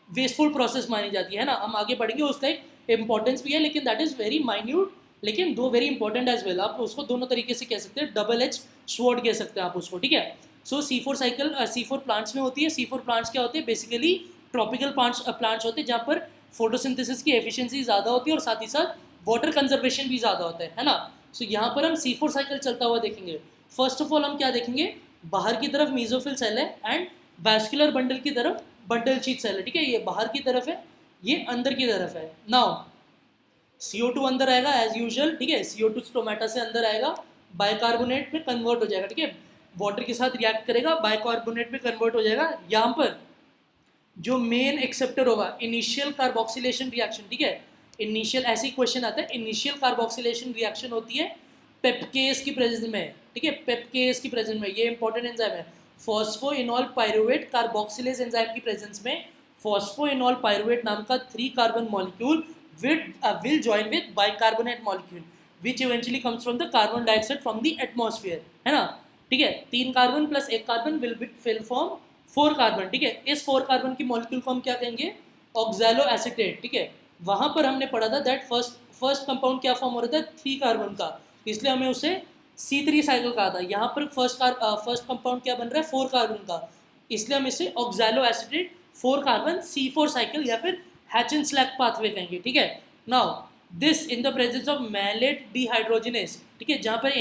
[SPEAKER 1] वेस्टफुल प्रोसेस मानी जाती है ना। हम आगे बढ़ेंगे, उसका एक इंपॉर्टेंस भी है, लेकिन दैट इज़ वेरी माइन्यूट, लेकिन दो वेरी इंपॉर्टेंट एज वेल। आप उसको दोनों तरीके से कह सकते हैं, डबल एज स्वॉर्ड कह सकते हैं आप उसको, ठीक है। सो C4 साइकिल C4 प्लांट्स में होती है। C4 प्लांट्स क्या होते हैं, बेसिकली ट्रॉपिकल प्लांट्स होते हैं, जहाँ पर फोटोसिंथेसिस की एफिशिएंसी ज़्यादा होती है और साथ ही साथ वाटर कंजर्वेशन भी ज़्यादा होता है ना। सो यहाँ पर हम C4 साइकिल चलता हुआ देखेंगे। फर्स्ट ऑफ ऑल हम क्या देखेंगे, बाहर की तरफ मीजोफिल सेल है एंड वैस्कुलर बंडल की तरफ बंडल शीथ सेल है, ठीक है। ये बाहर की तरफ है, ये अंदर की तरफ है। नाउ CO2 अंदर आएगा एज यूजुअल, ठीक है। CO2 स्टोमेटा से अंदर आएगा, बाइकार्बोनेट में कन्वर्ट हो जाएगा, ठीक है, वाटर के साथ रिएक्ट करेगा, बाइकार्बोनेट में कन्वर्ट हो जाएगा। यहाँ पर जो मेन एक्सेप्टर होगा, इनिशियल कार्बोक्सिलेशन रिएक्शन, ठीक है। इनिशियल, ऐसे क्वेश्चन आता है, इनिशियल कार्बोक्सिलेशन रिएक्शन होती है पेप्केस की प्रेजेंस में, ठीक है, पेप्केस की प्रेजेंस में। ये इंपॉर्टेंट एंजाइम है, फॉस्फोइनॉल पायरुवेट कार्बोक्सिलेज एंजाइम की प्रेजेंस में फॉस्फोइनॉल पायरुवेट नाम का 3 carbon molecule will join with bicarbonate molecule which eventually comes from the carbon dioxide from the atmosphere, है ना, ठीक है। 3 carbon plus 1 carbon will form 4 carbon, ठीक है। इस 4 कार्बन की मॉलिक्यूल को हम क्या कहेंगे, ऑक्सैलो एसीटेट, ठीक है। वहाँ पर हमने पढ़ा था दैट फर्स्ट कंपाउंड क्या फॉर्म हो रहा था, 3 कार्बन का, इसलिए हमें उसे C3 साइकिल कहा था। यहाँ पर फर्स्ट कंपाउंड क्या बन रहा है, 4 कार्बन का, इसलिए हम इसे oxalo acetate 4 carbon C4 cycle या फिर हैच एंड स्लैक पाथवे कहेंगे, ठीक है। Now this in the presence of malate dehydrogenase, ठीक है, जहाँ पर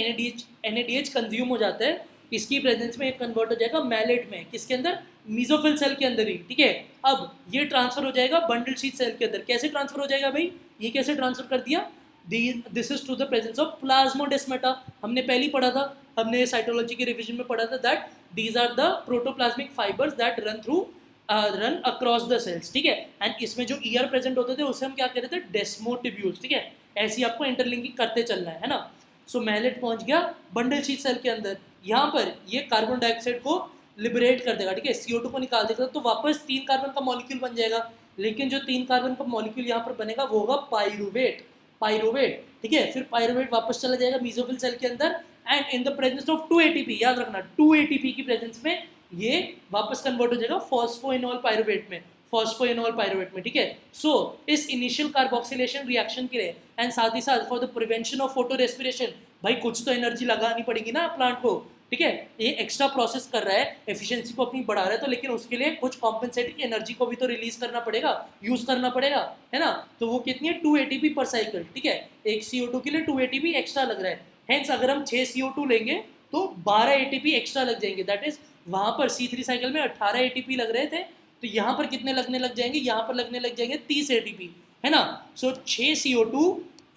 [SPEAKER 1] NADH कंज्यूम हो जाता है, इसकी प्रेजेंस में एक कन्वर्ट हो जाएगा मैलेट में, किसके अंदर, मीजोफिल सेल के अंदर ही, ठीक है। अब ये ट्रांसफर हो जाएगा बंडल शीथ सेल के अंदर। कैसे ट्रांसफर हो जाएगा भाई, ये कैसे ट्रांसफर कर दिया, this is to the presence of plasmodesmata. हमने पहले ही पढ़ा था, हमने साइटोलॉजी के रिवीजन में पढ़ा था that these are the protoplasmic fibres that run across the cells, ठीक है। एंड इसमें जो ईयर प्रेजेंट होते थे उसे हम क्या कहते थे, डेस्मोटिब्यूल्स, ठीक है। ऐसे आपको इंटरलिंकिंग करते चलना है ना। सो मैलेट पहुंच गया बंडल शीथ सेल के अंदर, यहाँ पर ये कार्बन डाइऑक्साइड को लिबरेट कर देगा, ठीक है, CO2 को निकाल देगा, तो वापस 3 कार्बन का मॉलिक्यूल बन जाएगा। लेकिन जो 3 कार्बन का मॉलिक्यूल यहाँ पर बनेगा वो होगा पाइरुवेट, ठीक है। फिर पाइरुवेट वापस चला जाएगा मीजोफिल सेल के अंदर, and in the presence of 2 ATP, याद रखना 2 ATP की प्रेजेंस में ये वापस कन्वर्ट हो जाएगा फॉस्फोइनोल पाइरुवेट में, ठीक है। सो इस इनिशियल कार्बोक्सिलेशन रिएक्शन के लिए एंड साथ ही साथ for the prevention of photo respiration, भाई कुछ तो एनर्जी लगानी पड़ेगी ना प्लांट को, ठीक है। ये एक्स्ट्रा प्रोसेस कर रहा है, एफिशिएंसी को अपनी बढ़ा रहा है, तो लेकिन उसके लिए कुछ कॉम्पेंसेटिंग एनर्जी को भी तो रिलीज करना पड़ेगा, यूज करना पड़ेगा, है ना। तो वो कितनी है, 2 ATP पर साइकिल, ठीक है। एक CO2 के लिए 2 ATP एक्स्ट्रा लग रहा है। हेंस अगर हम 6 CO2 लेंगे तो 12 ATP एक्स्ट्रा लग जाएंगे। दैट इज वहां पर C3 साइकिल में 18 ATP लग रहे थे, तो यहाँ पर कितने लगने लग जाएंगे, यहाँ पर लगने लग जाएंगे 30 ATP, है ना। सो 6 CO2,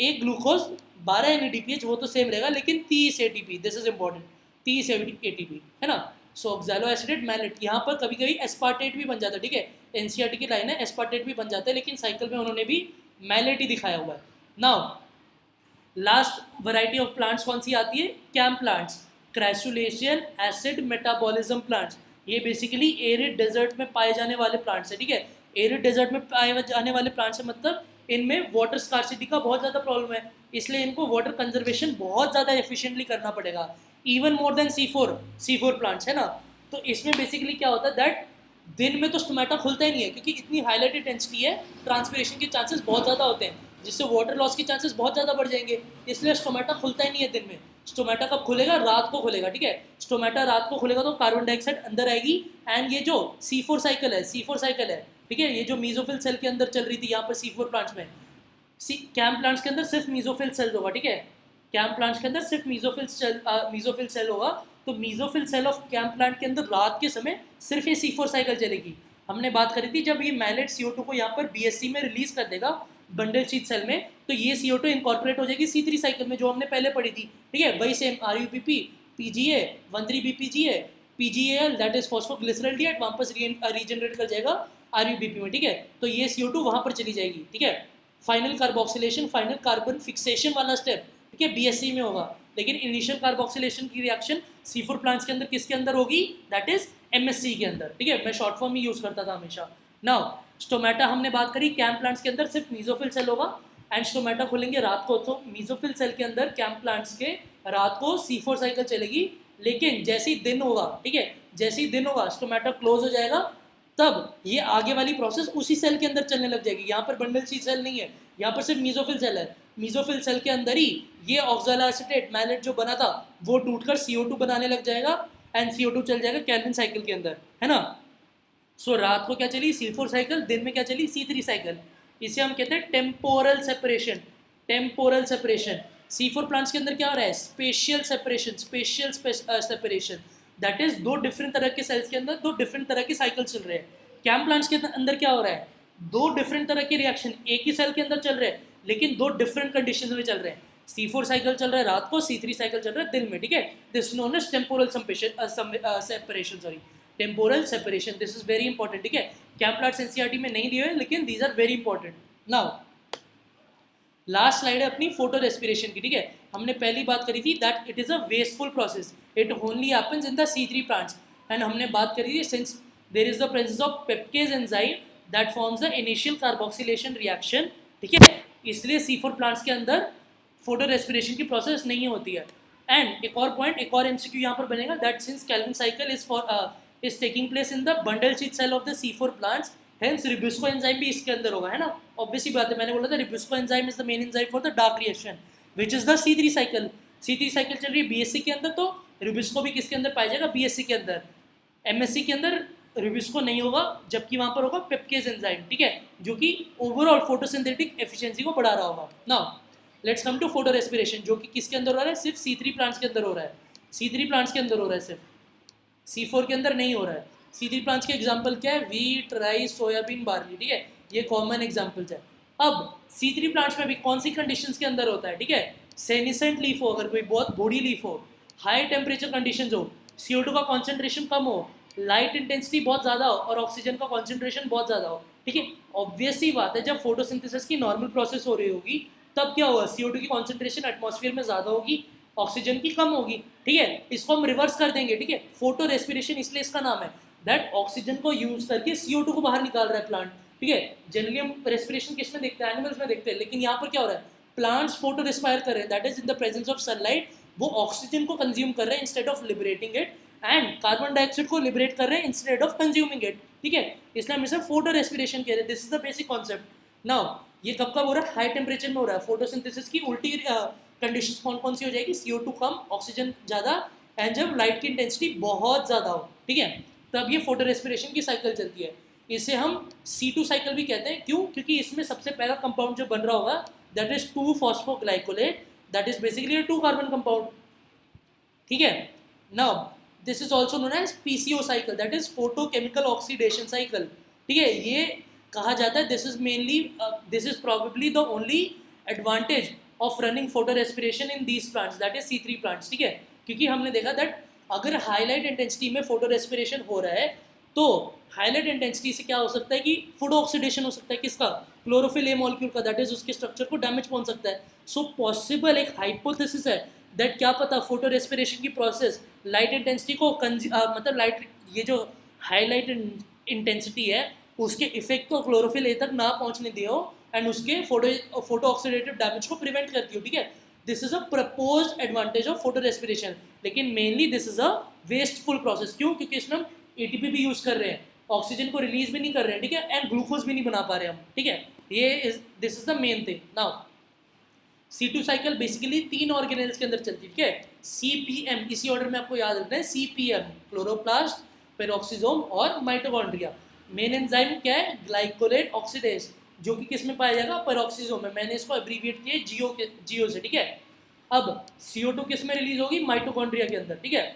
[SPEAKER 1] एक ग्लूकोज, 12 NADPH, वो तो सेम रहेगा, लेकिन 30 ATP, this is important, 30 ATP, है ना। सो ऑक्सैलोएसिडेट मैलेट, यहाँ पर कभी कभी एस्पार्टेट भी बन जाता है, ठीक है। NCERT की लाइन है, एस्पार्टेट भी बन जाता है, लेकिन साइकिल में उन्होंने भी मैलेट ही दिखाया हुआ है। Now last variety of plants कौन सी आती है, CAM plants, crassulacean acid metabolism plants. ये बेसिकली एरिड डेजर्ट में पाए जाने वाले प्लांट्स है, ठीक है। एरिड डेजर्ट में पाए जाने वाले प्लांट्स है, मतलब इनमें वाटर स्कार्सिटी का बहुत ज़्यादा प्रॉब्लम है, इसलिए इनको वाटर कंजर्वेशन बहुत ज़्यादा एफिशिएंटली करना पड़ेगा, even more than C4 plants, है ना। तो इसमें बेसिकली क्या होता है दैट दिन में तो स्टोमेटा खुलता ही नहीं है, क्योंकि इतनी हाईलाइटेड डेंसिटी है, ट्रांसपिरेशन के चांसेस बहुत ज़्यादा होते हैं, जिससे वाटर लॉस के चांसेस बहुत ज़्यादा बढ़ जाएंगे, इसलिए स्टोमेटा खुलता ही नहीं है दिन में। स्टोमेटा कब खुलेगा, रात को खुलेगा, ठीक है। स्टोमेटा रात को खुलेगा तो कार्बन डाइऑक्साइड अंदर आएगी, एंड ये जो C4 साइकिल है, ठीक है, ये जो मीजोफिल सेल के अंदर चल रही थी यहाँ पर C4 प्लांट्स में, कैम प्लांट्स के अंदर सिर्फ मीजोफिल सेल होगा, ठीक है। कैम प्लांट्स के अंदर सिर्फ मीजोफिल सेल होगा, तो mesophyll cell of CAM plant के अंदर रात के समय सिर्फ ये C4 साइकिल चलेगी। हमने बात करी थी जब ये मैलेट CO2 को यहाँ पर BSC में रिलीज कर देगा बंडल शीथ सेल में, तो ये CO2 इनकॉर्पोरेट हो जाएगी C3 साइकिल में, जो हमने पहले पढ़ी थी, ठीक है। वही same RUPP, PGA, 1,3-BPGA, PGAL, that is phosphoglyceraldehyde, वापस रीजनरेट कर जाएगा RUPP में, ठीक है। तो ये CO2 वहाँ पर चली जाएगी, ठीक है। Final carboxylation, final carbon fixation वाला स्टेप, ठीक है, BSC में होगा, लेकिन इनिशियल कार्बोक्सिलेशन की रिएक्शन C4 प्लांट्स के अंदर किसके अंदर होगी, दैट इज MSC के अंदर, ठीक है। मैं शॉर्ट फॉर्म ही यूज करता था हमेशा। नाउ स्टोमेटा हमने बात करी, कैम प्लांट्स के अंदर सिर्फ मीजोफिल सेल होगा, एंड स्टोमेटा खुलेंगे रात को, तो मीजोफिल सेल के अंदर कैम प्लांट्स के रात को C4 साइकिल चलेगी, लेकिन जैसे ही दिन होगा, ठीक है, जैसे ही दिन होगा स्टोमेटा क्लोज हो जाएगा, तब ये आगे वाली प्रोसेस उसी सेल के अंदर चलने लग जाएगी। यहाँ पर बंडल शीथ सेल नहीं है, यहाँ पर सिर्फ मीजोफिल सेल है, मीजोफिल सेल के अंदर ही ये ऑक्सैलोएसिटेट मैलेट जो बना था वो टूटकर CO2 बनाने लग जाएगा, एंड CO2 चल जाएगा कैल्विन साइकिल के अंदर, है ना। सो रात को क्या चली, C4 साइकिल, दिन में क्या चली, C3 साइकिल। इसे हम कहते हैं टेम्पोरल सेपरेशन। C4 प्लांट्स के अंदर क्या हो रहा है, स्पेशियल सेपरेशन, दैट इज दो डिफरेंट तरह के सेल्स के अंदर दो डिफरेंट तरह के साइकिल चल रहे हैं। कैम प्लांट्स के अंदर क्या हो रहा है, दो डिफरेंट तरह के रिएक्शन एक ही सेल के अंदर चल रहे हैं, लेकिन दो डिफरेंट कंडीशंस में चल रहे हैं। C4 साइकिल चल रहा है रात को, C3 साइकिल चल रहा है दिन में, ठीक है। This known as temporal separation, temporal separation, this is very important, ठीक है। कैम प्लांट्स NCERT में नहीं दिए हुए, लेकिन these are very important. Now last slide है अपनी फोटो रेस्पिरेशन की, ठीक है। हमने पहली बात करी थी that it is a wasteful process, it only happens in the C3 plants, and हमने बात करी थी since there is the presence of peptase enzyme that forms the initial carboxylation reaction, ठीक है, इसलिए C4 प्लांट्स के अंदर फोटो रेस्पिरेशन की प्रोसेस नहीं होती है। एंड एक और पॉइंट, एक और MCQ यहाँ पर बनेगा that since Calvin cycle is taking place in the bundle sheath cell of the C4 plants, hence rubisco enzyme भी इसके अंदर होगा, है ना। ऑब्वियसली बात है, मैंने बोला था rubisco enzyme is the main enzyme for the dark reaction which is the C3 cycle. C3 cycle चल रही है BSC के अंदर, तो रिब्यूस्को भी किसके अंदर पाया जाएगा, BSC के अंदर। MSC के अंदर रुबिस्को नहीं होगा, जबकि वहाँ पर होगा पेप्केज एंजाइम, ठीक है, जो कि ओवरऑल फोटोसिंथेटिक एफिशिएंसी को बढ़ा रहा होगा। Now let's come to photorespiration, जो कि किसके अंदर हो रहा है, सिर्फ C3 प्लांट्स के अंदर हो रहा है, C3 प्लांट्स के अंदर हो रहा है, सिर्फ C4 के अंदर नहीं हो रहा है। C3 प्लांट्स के एग्जाम्पल क्या है, वीट, राइस, सोयाबीन, बार्ली, ठीक है, ये कॉमन एग्जाम्पल्स है। अब C3 प्लांट्स में भी कौन सी कंडीशंस के अंदर होता है, ठीक है, सेनिसेंट लीफ हो, अगर कोई बहुत बॉडी लीफ हो, हाई टेम्परेचर कंडीशंस हो, CO2 का कॉन्सेंट्रेशन कम हो, लाइट इंटेंसिटी बहुत ज़्यादा हो और ऑक्सीजन का कॉन्सेंट्रेशन बहुत ज़्यादा हो, ठीक है। ऑब्वियस ही बात है, जब फोटोसिंथेसिस की नॉर्मल प्रोसेस हो रही होगी तब क्या होगा, CO2 की कॉन्सेंट्रेशन एटमॉस्फेयर में ज़्यादा होगी, ऑक्सीजन की कम होगी, ठीक है। इसको हम रिवर्स कर देंगे, ठीक है, फोटो रेस्पिरेशन इसलिए इसका नाम है, दैट ऑक्सीजन को यूज करके CO2 को बाहर निकाल रहा है प्लांट, ठीक है। जनरली हम रेस्पिरेशन किस में देखते हैं, एनिमल्स में देखते हैं, लेकिन यहाँ पर क्या हो रहा है, प्लांट्स फोटो रेस्पायर कर रहे हैं, that is in the presence of sunlight, वो ऑक्सीजन को कंज्यूम कर रहे हैं instead of liberating it, and carbon dioxide को लिबरेट कर रहे हैं इंस्टेड ऑफ कंज्यूमिंग इट, ठीक है, इसलिए हम इसे फोटो रेस्पिरेशन कह रहे हैं। This is the basic concept. Now ये कब कब हो रहा है, हाई टेम्परेचर में हो रहा है, फोटोसिंथेसिस की उल्टी कंडीशंस कौन कौन सी हो जाएगी, CO2 कम, ऑक्सीजन ज़्यादा, एंड जब लाइट की इंटेंसिटी बहुत ज़्यादा हो, ठीक है, तब ये फोटो रेस्पिरेशन की साइकिल चलती है। इसे हम C2 साइकिल भी कहते हैं, क्यों, क्योंकि इसमें सबसे पहला कंपाउंड जो बन रहा होगा that is two phosphoglycolate, that is basically 2 carbon compound, ठीक है। Now this is also known as PCO cycle, that is photochemical oxidation cycle, ठीक है। ये कहा जाता है this is probably the only advantage of running photorespiration in these plants, that is C3 plants, ठीक है, क्योंकि हमने देखा दैट अगर हाईलाइट इंटेंसिटी में फोटो रेस्पिरेशन हो रहा है तो हाईलाइट इंटेंसिटी से क्या हो सकता है कि फूड ऑक्सीडेशन हो सकता है, किसका, क्लोरोफिल ए मॉलिक्यूल का, दैट इज उसके स्ट्रक्चर को डैमेज पहुंच सकता है। सो पॉसिबल एक हाइपोथेसिस है दैट क्या पता फोटो रेस्पिरेशन की प्रोसेस लाइट इंटेंसिटी को मतलब लाइट, ये जो हाईलाइट इंटेंसिटी है उसके इफेक्ट को क्लोरोफिल ए तक ना पहुंचने दिया हो एंड उसके फोटो ऑक्सीडेटिव डैमेज को प्रिवेंट करती हो, ठीक है। This is a proposed advantage of photorespiration, लेकिन mainly this is a wasteful process, क्यों, क्योंकि इसमें हम ATP भी यूज कर रहे हैं, ऑक्सीजन को रिलीज भी नहीं कर रहे हैं, ठीक है, एंड ग्लूकोज भी नहीं बना पा रहे हम, ठीक है। This is the main thing. Now C2 cycle basically 3 organelles के अंदर चलती है, ठीक है, CPM, इसी ऑर्डर में आपको याद रखना है, CPM, क्लोरोप्लास्ट, पेरोक्सिसोम और माइटोकॉन्ड्रिया। मेन एंजाइम क्या है, ग्लाइकोलेट ऑक्सीडेज, जो कि किस में पाया जाएगा, पेरोक्सिसोम में, मैंने इसको एब्रीविएट किया जियो से, ठीक है। अब CO2 किस में रिलीज होगी, माइटोकॉन्ड्रिया के अंदर, ठीक है।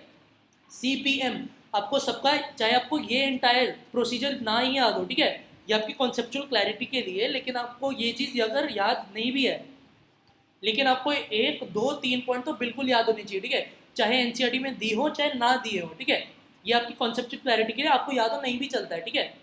[SPEAKER 1] CPM आपको सबका, चाहे आपको ये एंटायर प्रोसीजर ना ही याद हो, ठीक है, ये आपकी कॉन्सेप्चुअल क्लैरिटी के लिए, लेकिन आपको ये चीज़ अगर याद नहीं भी है, लेकिन आपको 1, 2, 3 पॉइंट तो बिल्कुल याद होनी चाहिए, ठीक है, चाहे NCERT में दी हो चाहे ना दिए हो, ठीक है। ये आपकी कॉन्सेप्चुअल क्लैरिटी के लिए, आपको याद हो नहीं भी चलता है, ठीक है,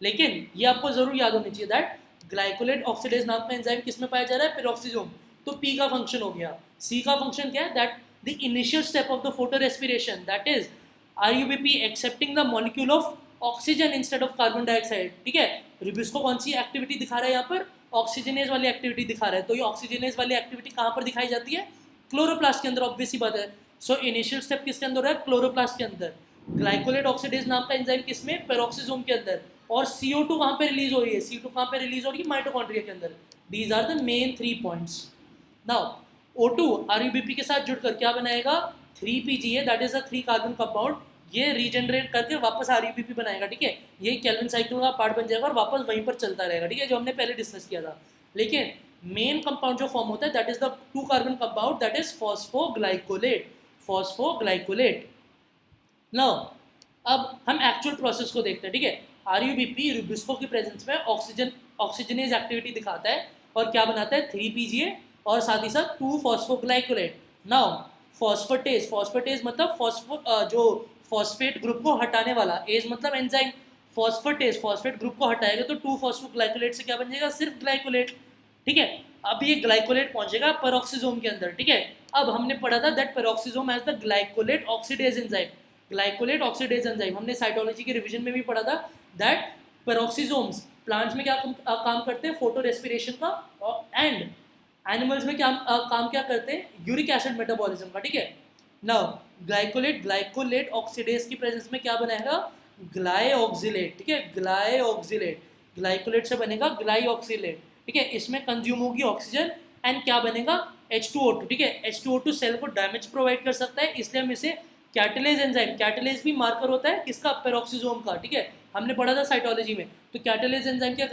[SPEAKER 1] लेकिन ये आपको जरूर याद होनी चाहिए दैट ग्लाइकोलेट ऑक्सीडेज नाम का एंजाइम किस में पाया जा रहा है, पेरोक्सिसोम। तो P का फंक्शन हो गया, C का फंक्शन क्या है, that the initial step of the photo respiration, that is RUBP accepting the molecule of oxygen instead of carbon dioxide, ठीक है। रुबिस्को कौन सी एक्टिविटी दिखा रहा है यहाँ पर, ऑक्सीजनेज वाली एक्टिविटी दिखा रहा है, तो ये ऑक्सीजनेज वाली एक्टिविटी कहाँ पर दिखाई जाती है, क्लोरोप्लास्ट के अंदर, ऑब्वियस ही बात है। सो इनिशियल स्टेप किसके अंदर है, क्लोरोप्लास्ट के अंदर। ग्लाइकोलेट ऑक्सीडेज नाम का एंजाइम किसमें, पेरोक्सिसोम के अंदर, और CO2 कहाँ पे रिलीज हो रही है, CO2 कहाँ पे रिलीज हो रही है, माइटोकॉन्ड्रिया के अंदर। These are the main 3 points. Now O2 RUBP के साथ जुड़कर क्या बनाएगा, 3PGA, that is a 3 carbon compound, ये रीजनरेट करके वापस RUBP बनाएगा, ठीक है, ये केल्विन साइकिल का पार्ट बन जाएगा और वापस वहीं पर चलता रहेगा, ठीक है, जो हमने पहले डिस्कस किया था। लेकिन मेन कंपाउंड जो फॉर्म होता है that is the 2 carbon compound, that is phosphoglycolate. Now अब हम एक्चुअल प्रोसेस को देखते हैं, ठीक है। RUBP रुबिस्को की प्रेजेंस में ऑक्सीजनेज एक्टिविटी दिखाता है और क्या बनाता है, 3PGA और साथ ही साथ 2-फॉस्फोग्लाइकोलेट। नाउ फॉस्फेटेज मतलब जो फॉस्फेट ग्रुप को हटाने वाला, एज मतलब एंजाइम, फॉस्फेट ग्रुप को हटाएगा तो 2-फॉस्फोग्लाइकोलेट से क्या बन जाएगा, सिर्फ ग्लाइकोलेट, ठीक है। अब ये ग्लाइकोलेट पहुंचेगा पेरोक्सिसोम के अंदर, ठीक है। अब हमने पढ़ा था that peroxisome has the glycolate oxidase enzyme, glycolate oxidase enzyme हमने साइटोलॉजी के रिवीजन में भी पढ़ा था दैट पेरोक्सिसोम्स प्लांट्स में क्या काम करते हैं, फोटो रेस्पिरेशन का, एंड एनिमल्स में क्या काम क्या करते हैं, यूरिक एसिड मेटाबॉलिज्म का, ठीक है। नाउ ग्लाइकोलेट ऑक्सीडेज की प्रेजेंस में क्या बनाएगा, ग्लाइऑक्सिलेट, ठीक है, ग्लाइकोलेट से बनेगा ग्लाइऑक्सिलेट, ठीक है, इसमें कंज्यूम होगी ऑक्सीजन एंड क्या बनेगा, H2O2, ठीक है। H2O2 सेल को डैमेज प्रोवाइड कर सकता है, इसलिए हम इसे कैटलेज एंजाइम, कैटलेज भी मार्कर होता है किसका, पेरोक्सिसोम का, ठीक है, हमने पढ़ा था साइटोलॉजी में। तो कैटलेज एंजाइम क्या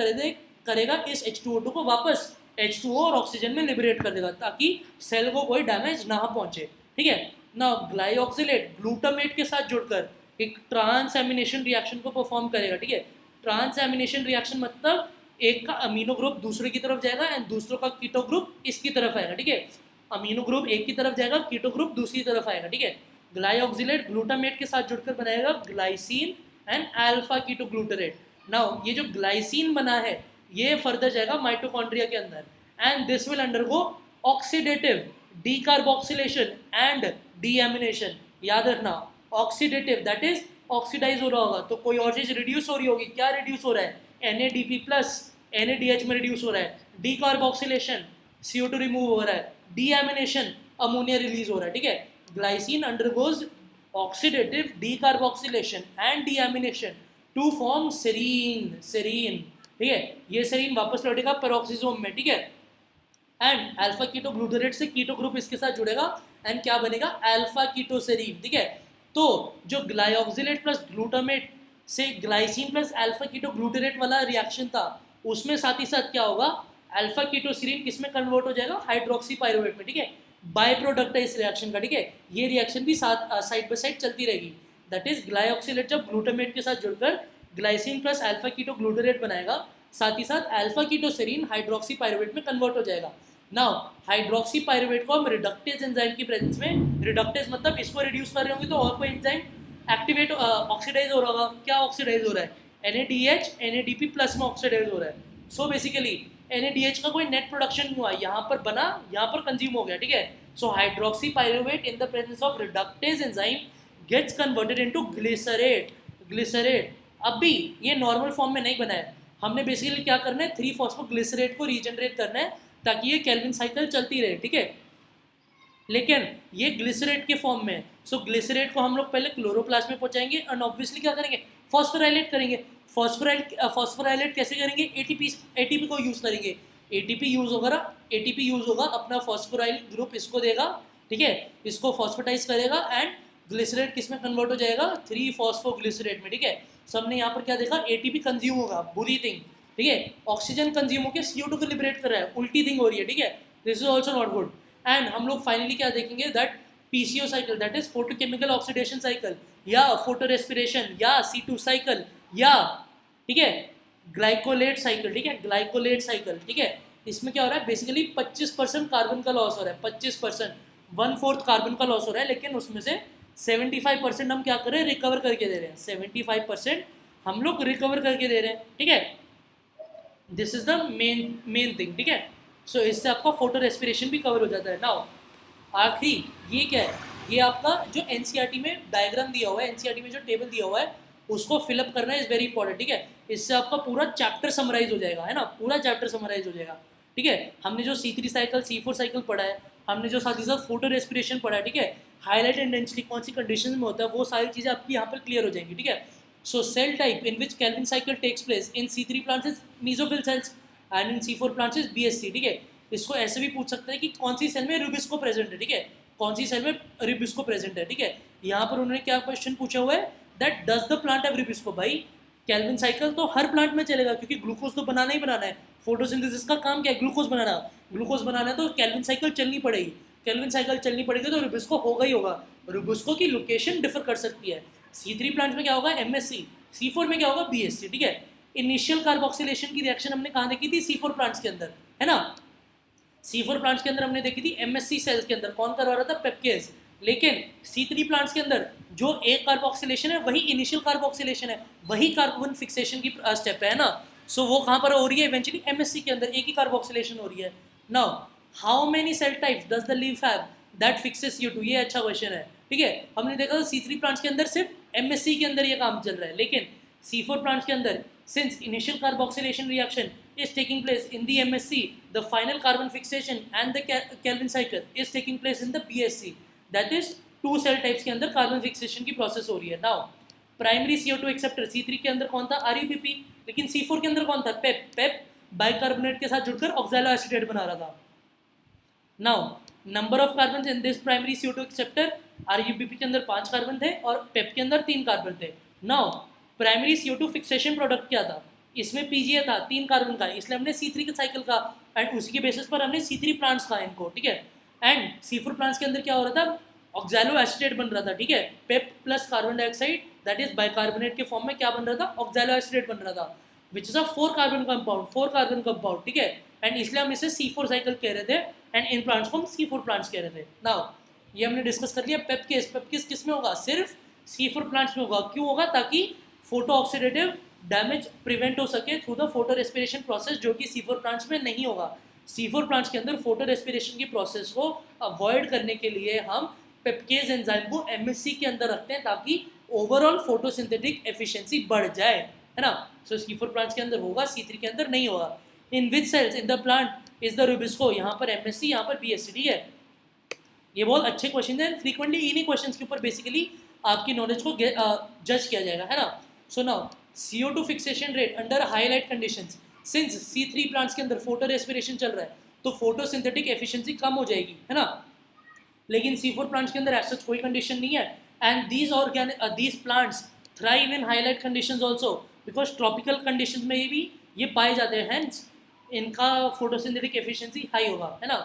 [SPEAKER 1] करेगा, इस H2O2 को वापस H2O और ऑक्सीजन में लिबरेट कर देगा ताकि सेल को कोई डैमेज ना पहुंचे, ठीक है ना। ग्लाइऑक्सिलेट ग्लूटामेट के साथ जुड़कर एक ट्रांस एमिनेशन रिएक्शन को परफॉर्म करेगा, ठीक है। ट्रांस एमिनेशन रिएक्शन मतलब एक का अमीनो ग्रुप दूसरे की तरफ जाएगा एंड दूसरों का कीटो ग्रुप इसकी तरफ आएगा, ठीक है। अमीनो ग्रुप एक की तरफ जाएगा, कीटो ग्रुप दूसरी तरफ आएगा, ठीक है। ग्लाइऑक्सिलेट ग्लूटामेट के साथ जुड़कर बनाएगा glycine and alpha ketoglutarate. Now ये जो ग्लाइसिन बना है ये फर्दर जाएगा माइटोकॉन्ड्रिया के अंदर and this will undergo oxidative decarboxylation and deamination. याद रखना, ऑक्सीडेटिव दैट इज ऑक्सीडाइज हो रहा होगा तो कोई और चीज रिड्यूस हो रही होगी, क्या रिड्यूस हो रहा है, NADP प्लस NADH में रिड्यूस हो रहा है, डीकार्बोक्सिलेशन CO2 रिमूव हो रहा है, डीएमिनेशन अमोनिया रिलीज हो रहा है, ठीक है। Glycine undergoes oxidative decarboxylation and deamination to form serine, serine, ठीक है। ये सेरीन वापस लौटेगा पेरोक्सिसोम में, ठीक है। एंड अल्फा कीटो ग्लूटरेट से कीटो ग्रुप इसके साथ जुड़ेगा एंड क्या बनेगा, अल्फा कीटोसेरीन, ठीक है। तो जो ग्लाइऑक्सिलेट प्लस ग्लूटामेट से glycine plus alpha ketoglutarate वाला रिएक्शन था उसमें साथ ही साथ क्या होगा, अल्फा कीटोसेरीन किस में कन्वर्ट हो जाएगा, हाइड्रोक्सी पायरुवेट में, ठीक है। बाय प्रोडक्ट है इस रिएक्शन का, ठीक है। ये रिएक्शन भी साथ साइड बाय साइड चलती रहेगी। दैट इज ग्लाइऑक्सिलेट जब ग्लूटामेट के साथ जुड़कर glycine plus alpha ketoglutarate बनाएगा, साथ ही साथ अल्फा कीटोसेरीन हाइड्रोक्सी पायरुवेट में कन्वर्ट हो जाएगा। नाउ हाइड्रोक्सी पायरुवेट को हम रिडक्टेज एंजाइम की प्रेजेंस में, रिडक्टेज मतलब इसको रिड्यूस कर रहे होंगे तो और कोई एंजाइम एक्टिवेट ऑक्सीडाइज हो रहा होगा, क्या ऑक्सीडाइज हो रहा है, NADH NADP प्लस में ऑक्सीडाइज हो रहा है। सो बेसिकली NADH का कोई नेट प्रोडक्शन नहीं हुआ, यहाँ पर बना, यहाँ पर कंज्यूम हो गया, ठीक है। So hydroxypyruvate in the presence of reductase enzyme gets converted into glycerate, glycerate. अब भी ये नॉर्मल फॉर्म में नहीं बना है, हमने बेसिकली क्या करना है, 3-फॉस्फोग्लिसरेट को रीजनरेट करना है ताकि ये केल्विन साइकिल चलती रहे, ठीक है। लेकिन ये ग्लिसरेट के फॉर्म में, सो ग्लिसरेट को हम लोग पहले क्लोरोप्लास्ट में पहुंचाएंगे एंड ऑब्वियसली क्या करेंगे, फॉस्फोराइलेट करेंगे। फॉस्फोराइलेट कैसे करेंगे, एटीपी को यूज़ करेंगे, एटीपी यूज़ होगा, अपना फॉस्फोराइल ग्रुप इसको देगा, ठीक है, इसको फॉस्फोटाइज करेगा एंड ग्लिसरेट किस में कन्वर्ट हो जाएगा, 3-फॉस्फोग्लिसरेट में, ठीक है। सब ने यहाँ पर क्या देखा, एटीपी कंज्यूम होगा, बुरी थिंग, ठीक है। ऑक्सीजन कंज्यूम होकर CO2 को लिबरेट कर रहा है, उल्टी थिंग हो रही है, ठीक है। This is also not good. And हम लोग फाइनली क्या देखेंगे, that PCO cycle, that is photochemical oxidation cycle या फोटो रेस्पिरेशन या C2 साइकिल या, ठीक है, ग्लाइकोलेट साइकिल, ठीक है, ग्लाइकोलेट साइकिल, ठीक है। इसमें क्या हो रहा है, बेसिकली 25% कार्बन का लॉस हो रहा है, 25%, 1/4 कार्बन का लॉस हो रहा है, लेकिन उसमें से 75% हम क्या कर रहे हैं, रिकवर करके दे रहे हैं, 75% हम लोग रिकवर करके दे रहे हैं, ठीक है। This is the main thing, ठीक है। सो इससे आपका फोटो रेस्पिरेशन भी कवर हो जाता है। नाउ आखिरी ये क्या है, ये आपका जो NCERT में डायग्राम दिया हुआ है, NCERT में जो टेबल दिया हुआ है उसको फिलअप करना इज वेरी इंपॉर्टेंट, ठीक है। इससे आपका पूरा चैप्टर समराइज हो जाएगा, है ना, पूरा चैप्टर समराइज हो जाएगा, ठीक है। हमने जो C3 साइकिल C4 साइकिल पढ़ा है, हमने जो साथ ही साथ फोटो रेस्पिरेशन पढ़ा है, ठीक है, हाईलाइट एंड डेंसिटी कौन सी कंडीशन में होता है, वो सारी चीज़ें आपकी यहाँ पर क्लियर हो जाएंगी, ठीक है। So cell type in which Calvin cycle takes place in C3 plants is mesophyll cells and in C4 plants is BSC, ठीक है। इसको ऐसे भी पूछ सकते हैं कि कौन सी सेल में रुबिस्को प्रेजेंट है, ठीक है, कौन सी सेल में रुबिस्को प्रेजेंट है, ठीक है। यहाँ पर उन्होंने क्या क्वेश्चन पूछा हुआ है, that does the plant have Rubisco. भाई कैल्विन साइकिल तो हर प्लांट में चलेगा क्योंकि ग्लूकोज तो बनाना ही बनाना है, फोटोसिंथेसिस का काम क्या है, ग्लूकोज बनाना है, तो कैल्विन साइकिल चलनी पड़ेगी, कैल्विन साइकिल चलनी पड़ेगी तो रुबिस्को होगा ही होगा। रुबिस्को की लोकेशन डिफर कर सकती है, C3 प्लांट में क्या होगा, MSC, C4 में क्या होगा, BSC, ठीक है। इनिशियल कार्बोक्सिलेशन की रिएक्शन हमने कहाँ देखी थी, C4 प्लांट्स के अंदर, है ना। C4 प्लांट्स के अंदर हमने देखी थी MSC सेल्स के अंदर, कौन करवा रहा था, पेप्केज। लेकिन C3 प्लांट्स के अंदर जो एक कार्बोक्सिलेशन है वही इनिशियल कार्बोक्सिलेशन है, वही कार्बन फिक्सेशन की स्टेप है ना। सो वो कहाँ पर हो रही है, इवेंचुअली MSC के अंदर एक ही कार्बोक्सिलेशन हो रही है। Now how many cell types does the leaf have that fixes CO2, ये अच्छा क्वेश्चन है, ठीक है। हमने देखा था C3 प्लांट्स के अंदर सिर्फ MSC के अंदर ये काम चल रहा है, लेकिन C4 प्लांट्स के अंदर since initial carboxylation reaction is taking place in the MSC, the final carbon fixation and the Calvin cycle is taking place in the BSC, that is 2 cell types के अंदर कार्बन फिक्सेशन की process हो रही है। Now primary CO2 acceptor C3 के अंदर कौन था, RUBP, लेकिन C4 के अंदर कौन था, पेप बाइकार्बोनेट के साथ जुड़कर ऑक्सैलो एसीटेट बना रहा था। Now number of carbon in this primary CO2 acceptor, RUBP के अंदर 5 कार्बन थे और पेप के अंदर 3 कार्बन थे। Now primary CO2 fixation product क्या था, इसमें PGA था 3 कार्बन का, इसलिए हमने C3 के साइकिल का, एंड उसी के बेसिस पर हमने C3 प्लांट्स का इनको, ठीक है। एंड C4 प्लांट्स के अंदर क्या हो रहा था, ऑक्सैलो एसिटेट बन रहा था, ठीक है। PEP plus carbon dioxide that is bicarbonate के फॉर्म में क्या बन रहा था, ऑक्सैलो एसिटेट बन रहा था, which is a 4 carbon compound, 4 carbon compound, ठीक है। एंड इसलिए हम इसे C4 साइकिल कह रहे थे, एंड इन प्लांट्स को हम C4 प्लांट्स कह रहे थे। नाउ ये हमने डिस्कस कर लिया। पेप केस किस में होगा, सिर्फ C4 प्लांट्स में होगा। क्यों होगा, ताकि फोटो ऑक्सीडेटिव डैमेज प्रिवेंट हो सके through the photo respiration process, जो कि C4 प्लांट्स में नहीं होगा। C4 प्लांट्स के अंदर फोटो रेस्पिरेशन की प्रोसेस को अवॉइड करने के लिए हम पेपकेज एंजाइम को MSC के अंदर रखते हैं, ताकि ओवरऑल फोटोसिंथेटिक एफिशिएंसी बढ़ जाए, है ना। सो C4 प्लांट्स के अंदर होगा, C3 के अंदर नहीं होगा। In which cells in the plant is the rubisco, यहाँ पर MSC, यहाँ पर BSC, ठीक है। ये बहुत अच्छे क्वेश्चन हैं, फ्रीक्वेंटली इन्हीं क्वेश्चंस के ऊपर बेसिकली आपकी नॉलेज को जज किया जाएगा, है ना। So now CO2 fixation rate under highlight conditions, since C3 plants के अंदर फोटो रेस्पिरेशन चल रहा है तो फोटोसिंथेटिक एफिशिएंसी कम हो जाएगी, है ना। लेकिन C4 प्लांट्स के अंदर ऐसा कोई कंडीशन नहीं है, and these plants thrive in highlight conditions also, because tropical conditions में ये पाए जाते हैं, हेंस इनका फोटोसिंथेटिक एफिशिएंसी हाई होगा, है ना।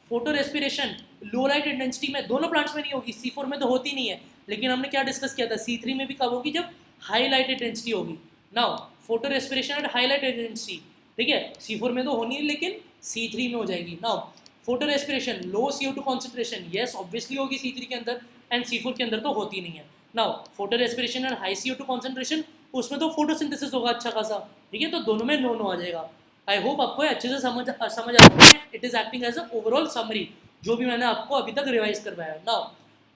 [SPEAKER 1] फोटो रेस्पिरेशन लो लाइट इंटेंसिटी में दोनों प्लांट्स में नहीं होगी, C4 में तो होती नहीं है, लेकिन हमने क्या डिस्कस किया था, C3 में भी कब होगी, जब हाई लाइट इंटेंसिटी होगी। Now photo respiration at high light intensity, ठीक है, C4 में तो होनी है लेकिन C3 में हो जाएगी। नाउ फोटो रेस्पिरेशन लो CO2 कॉन्सेंट्रेशन, यस ऑब्वियसली होगी C3 के अंदर, एंड C4 के अंदर तो होती नहीं है। Now photo respiration and high CO2 concentration, उसमें तो फोटोसिंथेसिस होगा अच्छा खासा, ठीक है, तो दोनों में नो आ जाएगा। आई होप आपको अच्छे से समझ आ रहा है। It is acting as a overall summary, जो भी मैंने आपको अभी तक रिवाइज करवाया। नाउ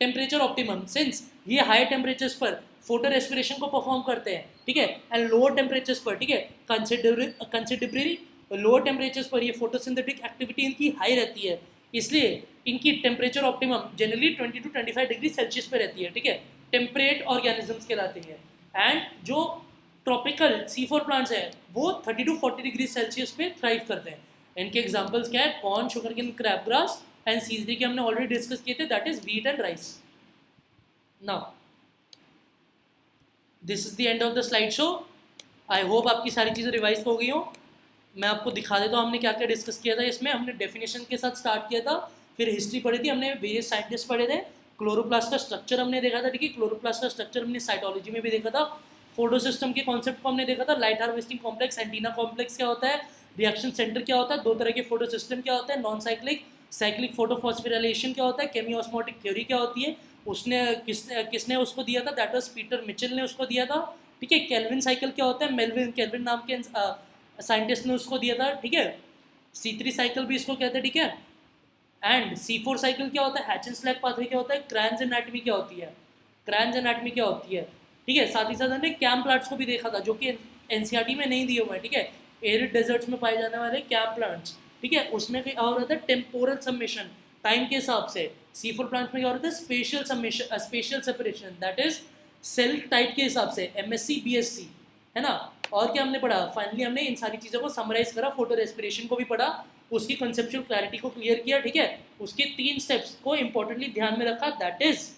[SPEAKER 1] टेम्परेचर ऑप्टिमम, सिंस ये हाई टेम्परेचर्स पर फोटो रेस्पिरेशन को परफॉर्म करते हैं, ठीक है, एंड लोअर टेम्परेचर्स पर, ठीक है, कंसिडरेबली लोअर टेम्परेचर्स पर ये फोटोसिंथेटिक एक्टिविटी इनकी हाई रहती है, इसलिए इनकी temperature optimum generally 20 to 25 degree Celsius पे रहती है, ठीक है। टेम्परेट ऑर्गेनिजम्स कहलाते हैं, एंड जो ट्रॉपिकल C4 प्लांट्स हैं वो 30 to 40 डिग्री सेल्सियस पे थ्राइव करते हैं। इनके एग्जांपल्स क्या है, corn, sugarcane, crab grass, and C3 के हमने ऑलरेडी डिस्कस किए थे, that is wheat and rice. Now this is the end of the slide show. I hope आपकी सारी चीज़ें रिवाइज हो गई हो। मैं आपको दिखा देता हूँ हमने क्या क्या डिस्कस किया था। इसमें हमने डेफिनेशन के साथ स्टार्ट किया था, फिर हिस्ट्री पढ़ी थी, हमने वेरियस साइंटिस्ट पढ़े थे, क्लोरोप्लास्ट का स्ट्रक्चर हमने देखा था, ठीक है, क्लोरोप्लास्ट का स्ट्रक्चर हमने साइटोलॉजी में भी देखा था, फोटो सिस्टम के कॉन्सेप्ट को हमने देखा था, light harvesting complex, antenna complex क्या होता है, रिएक्शन सेंटर क्या होता है, दो तरह के फोटो सिस्टम क्या होता है, नॉन साइक्लिक, साइक्लिक फोटोफॉस्फोराइलेशन क्या होता है, केमियोस्मोटिक थ्योरी क्या होती है, उसने किसने उसको दिया था, दैट वाज पीटर मिचेल ने उसको दिया था, ठीक है। केल्विन साइकिल क्या होता है, मेल्विन केल्विन नाम के साइंटिस्ट ने उसको दिया था, ठीक है। C3 साइकिल भी इसको कहते हैं, ठीक है। एंड C4 साइकिल क्या होता है, हैचन स्लैग पाथवे क्या होता है, क्रैन्स एनाटमी क्या होती है, क्रैन्स एनाटमी क्या होती है, ठीक है। साथ ही साथ हमने कैंप प्लांट्स को भी देखा था, जो कि NCERT में नहीं दिए हुए हैं, ठीक है, एरिड डेजर्ट्स में पाए जाने वाले कैंप प्लांट्स, ठीक है। उसमें क्या हो रहा था, टेम्पोरल सबमिशन, टाइम के हिसाब से। C4 प्लांट्स में क्या हो रहा था, special submission, special separation, that is cell type के हिसाब से, MSC BSC, है ना। और क्या हमने पढ़ा, फाइनली हमने इन सारी चीज़ों को समराइज करा, फोटो रेस्पिरेशन को भी पढ़ा, उसकी कंसेप्चुअल क्लैरिटी को क्लियर किया, ठीक है। उसके 3 स्टेप्स को इंपॉर्टेंटली ध्यान में रखा, दैट इज,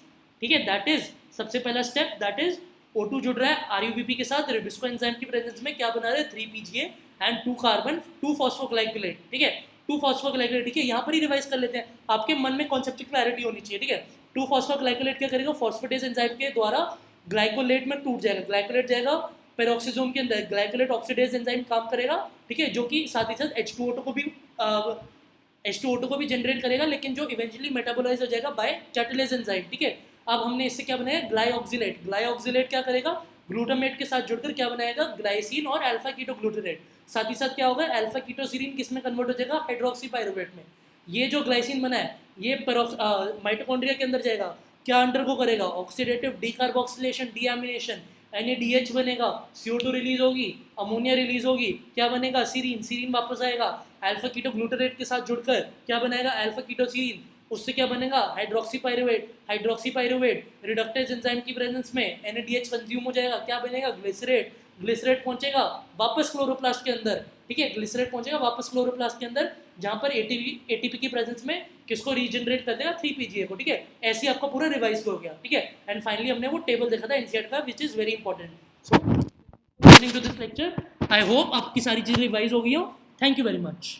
[SPEAKER 1] ठीक है, दैट इज सबसे पहला स्टेप, दैट इज O2 जुड़ रहा है RUBP के साथ, रिबिस्को एंजाइम की प्रेजेंस में क्या बना रहे हैं, 3 PGA एंड 2 कार्बन 2 फॉस्फोग्लाइकोलेट, ठीक है, 2 फॉस्फोग्लाइकोलेट, ठीक है। यहाँ पर ही रिवाइज कर लेते हैं, आपके मन में कॉन्सेप्चुअल क्लैरिटी होनी चाहिए, ठीक है। 2 फॉस्फोग्लाइकोलेट क्या करेगा, फॉस्फेटेज एंजाइम के द्वारा ग्लाइकोलेट में टूट जाएगा, ग्लाइकोलेट जाएगा पेरोक्सिसोम के अंदर, ग्लाइकोलेट ऑक्सीडेज एंजाइम काम करेगा, ठीक है, जो कि साथ ही साथ H2O2 को भी जनरेट करेगा, लेकिन जो इवेंचुअली मेटाबोलाइज हो जाएगा बाय कैटालेज एंजाइम, ठीक है। अब हमने इससे क्या बनाया, ग्लाइऑक्सिलेट, ग्लाइऑक्सिलेट क्या करेगा, ग्लूटामेट के साथ जुड़कर क्या बनाएगा, ग्लाइसिन और अल्फा कीटोग्लूटारेट, साथ ही साथ क्या होगा, अल्फा कीटोसिरीन किस में कन्वर्ट हो जाएगा, हाइड्रोक्सी पाइरुवेट में। ये जो ग्लाइसिन बना है ये माइटोकॉन्ड्रिया के अंदर जाएगा, क्या अंडरगो करेगा, ऑक्सीडेटिव डीकार्बोक्सिलेशन, डीएमिनेशन, NADH बनेगा, CO2 रिलीज होगी, अमोनिया रिलीज होगी, क्या बनेगा, सीरीन, सीरीन वापस आएगा, अल्फा कीटोग्लूटारेट के साथ जुड़कर क्या बनेगा, अल्फा कीटोसीरीन, उससे क्या बनेगा, hydroxy pyruvate, hydroxy pyruvate reductase enzyme की प्रेजेंस में NADH कंज्यूम हो जाएगा, क्या बनेगा, ग्लिसरेट, ग्लिसरेट पहुंचेगा वापस क्लोरोप्लास्ट के अंदर, ठीक है, ग्लिसरेट पहुंचेगा वापस क्लोरोप्लास्ट के अंदर, जहाँ पर एटीपी की प्रेजेंस में किसको रीजनरेट कर देगा 3 PGA को, ठीक है। ऐसे ही आपका पूरा रिवाइज हो गया, ठीक है। एंड फाइनली हमने वो टेबल देखा था एनसीईआरटी का, which is very important. So listening to this lecture, I hope आपकी सारी चीज़ें रिवाइज हो गई हो। Thank you very much.